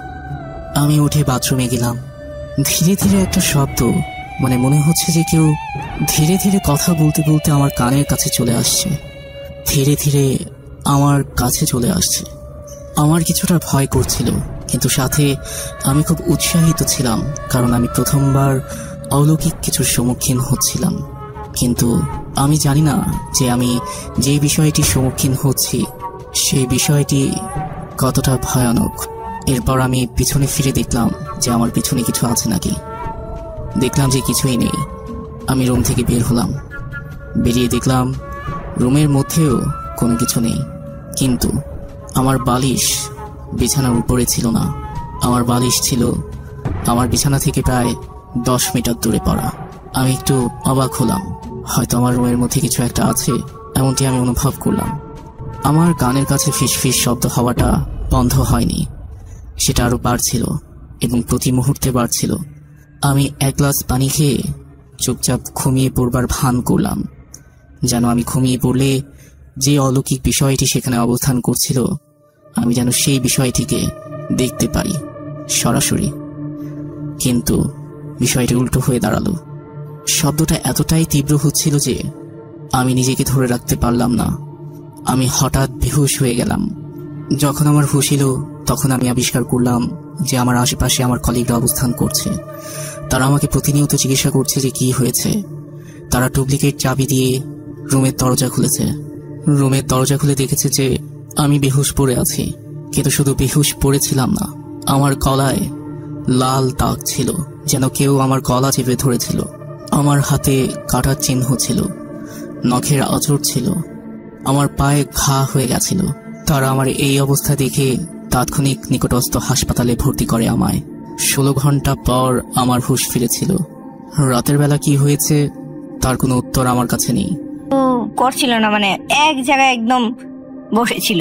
আমি উঠে বাথরুমে গেলাম। ধীরে ধীরে একটা শব্দ, মানে মনে হচ্ছে যে কেউ ধীরে ধীরে কথা বলতে বলতে আমার কানের কাছে চলে আসছে। ধীরে ধীরে আমার কাছে চলে আসছে। আমার কিছুটা ভয় করছিল, কিন্তু সাথে আমি খুব উৎসাহিত ছিলাম, কারণ আমি প্রথমবার অলৌকিক কিছুর সম্মুখীন হচ্ছিলাম। কিন্তু আমি জানি না যে আমি যে বিষয়টির সম্মুখীন হচ্ছি সেই বিষয়টি কতটা ভয়ানক। এরপর আমি পিছনে ফিরে দেখলাম যে আমার পিছনে কিছু আছে নাকি। দেখলাম যে কিছুই নেই। আমি রুম থেকে বের হলাম। বেরিয়ে দেখলাম রুমের মধ্যেও কোনো কিছু নেই, কিন্তু আমার বালিশ বিছানার উপরে ছিল না। আমার বালিশ ছিল আমার বিছানা থেকে প্রায় 10 মিটার দূরে পড়া। আমি একটু অবাক হলাম, হয়তো আমার রুমের মধ্যে কিছু একটা আছে, এমনটি আমি অনুভব করলাম। আমার কানের কাছে ফিসফিস শব্দ হওয়াটা বন্ধ হয়নি, সেটা আরো বাড়ছিল এবং প্রতি মুহূর্তে বাড়ছিল। আমি 1 গ্লাস পানি খেয়ে চুপচাপ ঘুমিয়ে পড়বার ভান করলাম, যেন আমি ঘুমিয়ে পড়লে যে অলৌকিক বিষয়টি সেখানে অবস্থান করছিল আমি যেন সেই বিষয়টিকে দেখতে পারি সরাসরি। কিন্তু বিষয়টি উল্টো হয়ে দাঁড়ালো। শব্দটা এতটাই তীব্র হচ্ছিল যে আমি নিজেকে ধরে রাখতে পারলাম না। আমি হঠাৎ বেহুশ হয়ে গেলাম। যখন আমার হুঁশ এলো তখন আমি আবিষ্কার করলাম যে আমার আশেপাশে আমার কলিগরা অবস্থান করছে। তারা আমাকে প্রতিনিয়ত জিজ্ঞাসা করছে যে কি হয়েছে। তারা ডুপ্লিকেট চাবি দিয়ে রুমের দরজা খুলেছে। রুমের দরজা খুলে দেখেছে যে আমি বেহুশ পড়ে আছি। কিন্তু শুধু বেহুশ পড়েছিলাম না, আমার গলায় লাল দাগ ছিল, যেন কেউ আমার গলা চেপে ধরেছিল। আমার হাতে কাটার চিহ্ন ছিল, নখের আঁচড় ছিল, আমার পায়ে ঘা হয়ে গেছিল। তারা আমার এই অবস্থা দেখে তাৎক্ষণিক নিকটস্থ হাসপাতালে ভর্তি করে আমায়। 16 ঘন্টা পর আমার হুঁশ ফিরেছিল। রাতের বেলা কি হয়েছে তার কোনো উত্তর আমার কাছে নেই। করছিল না, মানে এক জায়গায় একদম বসেছিল,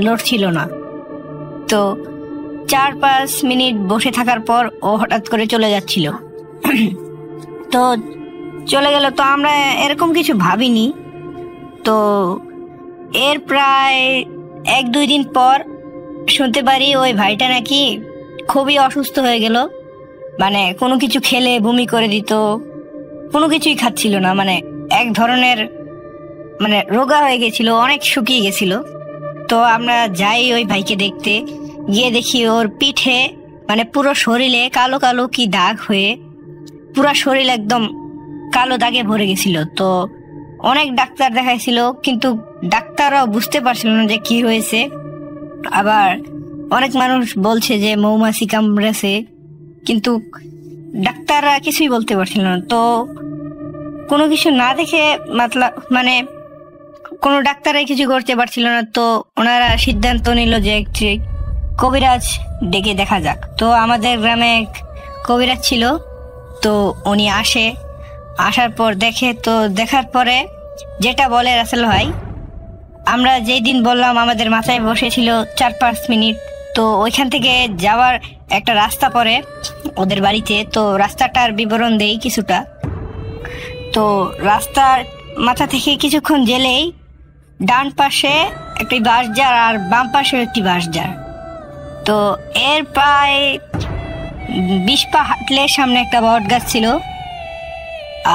লড়ছিল না। তো 4-5 মিনিট বসে থাকার পর ও হঠাৎ করে চলে যাচ্ছিল। তো চলে গেল, তো আমরা এরকম কিছু ভাবিনি। তো এর প্রায় 1-2 দিন পর শুনতে পারি ওই ভাইটা নাকি খুবই অসুস্থ হয়ে গেল, মানে কোনো কিছু খেলে বমি করে দিত, কোনো কিছুই খাচ্ছিল না, মানে এক ধরনের মানে রোগা হয়ে গেছিল, অনেক শুকিয়ে গেছিল। তো আমরা যাই ওই ভাইকে দেখতে, গিয়ে দেখি ওর পিঠে মানে পুরো শরীরে কালো কালো কি দাগ হয়ে পুরো শরীর একদম কালো দাগে ভরে গেছিল। তো অনেক ডাক্তার দেখাইছিল, কিন্তু ডাক্তাররাও বুঝতে পারছিল না যে কি হয়েছে। আবার অনেক মানুষ বলছে যে মৌমাছি কামড়েছে, কিন্তু ডাক্তাররা কিছুই বলতে পারছিল না। তো কোনো কিছু না দেখে মানে কোনো ডাক্তারাই কিছু করতে পারছিল না। তো ওনারা সিদ্ধান্ত নিল যে একটি কবিরাজ ডেকে দেখা যাক। তো আমাদের গ্রামে এক কবিরাজ ছিল, তো উনি আসার পর দেখে, তো দেখার পরে যেটা বলে রাসেল ভাই, আমরা যেই দিন বললাম আমাদের মাথায় বসেছিল 4-5 মিনিট, তো ওইখান থেকে যাওয়ার একটা রাস্তা পড়ে ওদের বাড়িতে। তো রাস্তাটার বিবরণ দেই কিছুটা। তো রাস্তার মাথা থেকে কিছুক্ষণ গেলেই ডান পাশে একটি বাঁশঝাড় আর বাম পাশে একটি বাঁশঝাড়। তো এর প্রায় 20 পা হাঁটলে সামনে একটা বট গাছ ছিল,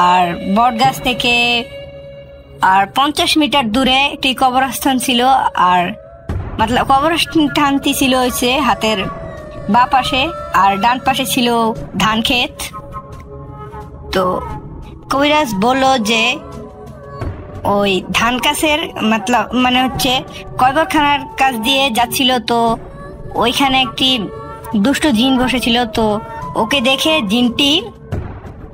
আর বট গাছ থেকে আর 50 মিটার দূরে একটি কবরস্থান ছিল। আর কবরস্থানটি ছিল হচ্ছে হাতের বাঁ পাশে, আর ডান পাশে ছিল ধান ক্ষেত। তো কবিরাজ বলল যে ওই ধান গাছের মানে হচ্ছে কবরখানার কাছ দিয়ে যাচ্ছিল, তো ওইখানে একটি দুষ্ট জিন বসেছিল। তো ওকে দেখে জিনটি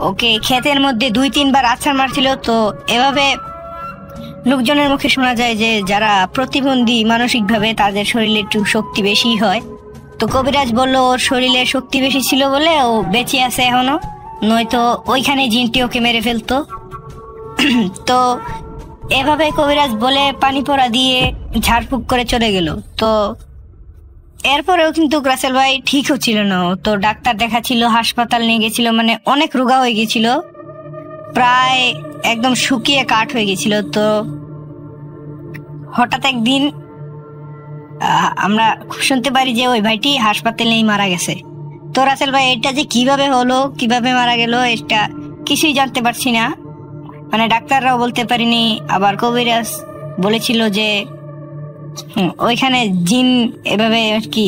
ওকে ক্ষেতের মধ্যে 2-3 বার আছাড় মারছিল। তো এভাবে লোকজনের মুখে শোনা যায় যে যারা প্রতিবন্ধী মানসিকভাবে তাদের শরীরে একটু শক্তি বেশি হয়। তো কবিরাজ বলল ওর শরীরে শক্তি বেশি ছিল বলে ও বেঁচে আছে এখনো, নয়তো ওইখানে জিনটি ওকে মেরে ফেলতো। তো এভাবে কবিরাজ বলে পানি পড়া দিয়ে ঝাড়ফুঁক করে চলে গেল। তো এরপরেও কিন্তু রাসেল ভাই ঠিক হচ্ছিল না। তো ডাক্তার দেখাচ্ছিল, হাসপাতাল নিয়ে গেছিল, মানে অনেক রোগা হয়ে গেছিল, প্রায় একদম শুকিয়ে কাঠ হয়ে গেছিল। তো হঠাৎ একদিন আমরা শুনতে পারি যে ওই ভাইটি হাসপাতালেই মারা গেছে। তো রাসেল ভাই এটা যে কিভাবে হলো, কিভাবে মারা গেল, এটা কিছুই জানতে পারছি না, মানে ডাক্তাররাও বলতে পারিনি। আবার কবিরাজ বলেছিল যে ওইখানে জিন এভাবে আর কি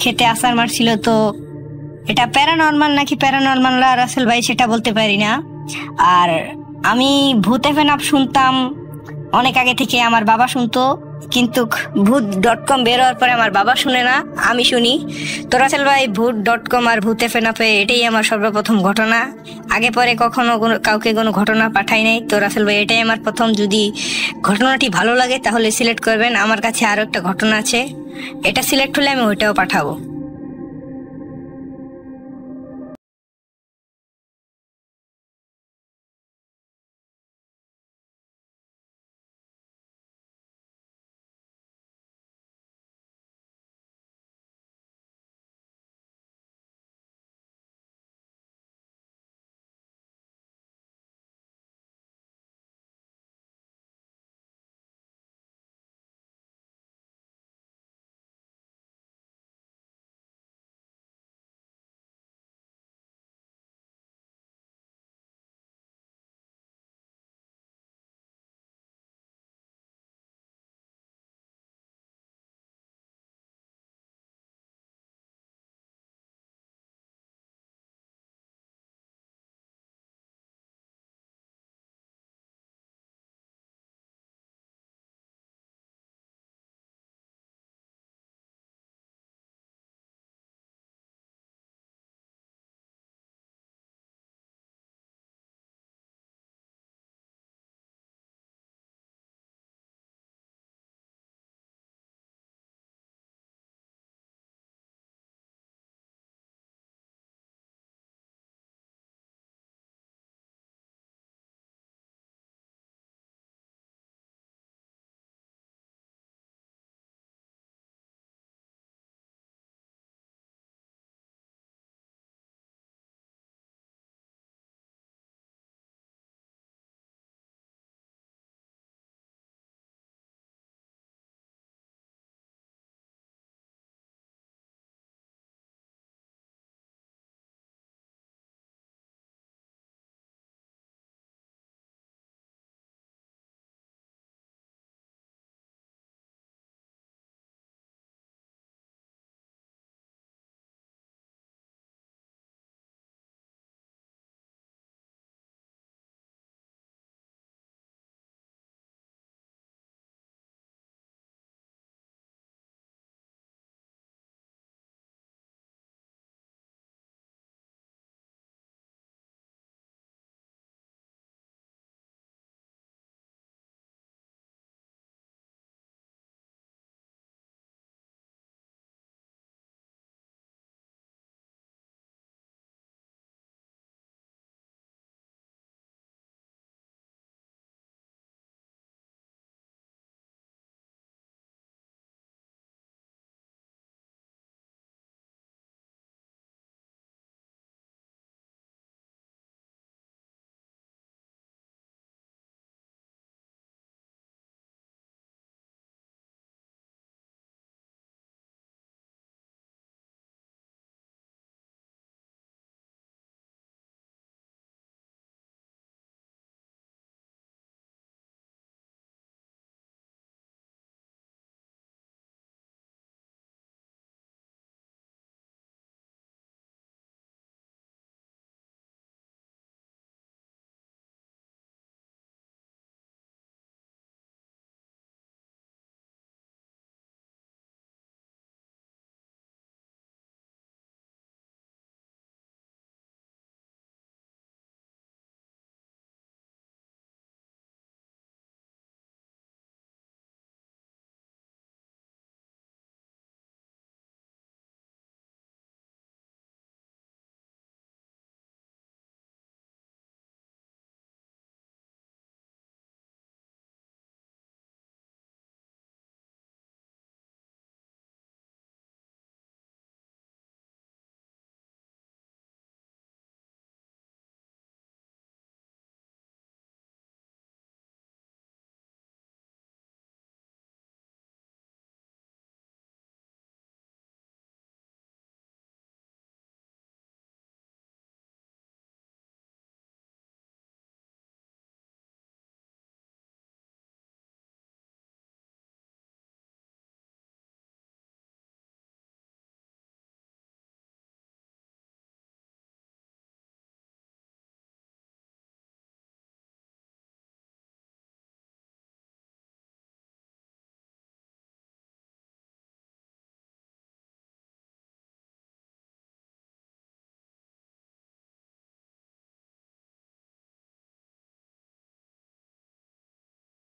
খেতে আছাড় মারছিল। তো এটা প্যারানর্মাল নাকি প্যারানর্মাল রাসেল ভাই সেটা বলতে পারি না। আর আমি ভূতে ফেনাপ শুনতাম অনেক আগে থেকে, আমার বাবা শুনতো, কিন্তু ভূত.com বের হওয়ার পরে আমার বাবা শুনে না, আমি শুনি। তো রাসেল ভাই ভূত.com আর ভূতে ফেনাপে এটাই আমার সর্বপ্রথম ঘটনা, আগে পরে কখনো কাউকে কোনো ঘটনা পাঠাই নাই। তো রাসেল ভাই এটাই আমার প্রথম। যদি ঘটনাটি ভালো লাগে তাহলে সিলেক্ট করবেন, আমার কাছে আরো একটা ঘটনা আছে, এটা সিলেক্ট হলে আমি ওইটাও পাঠাবো।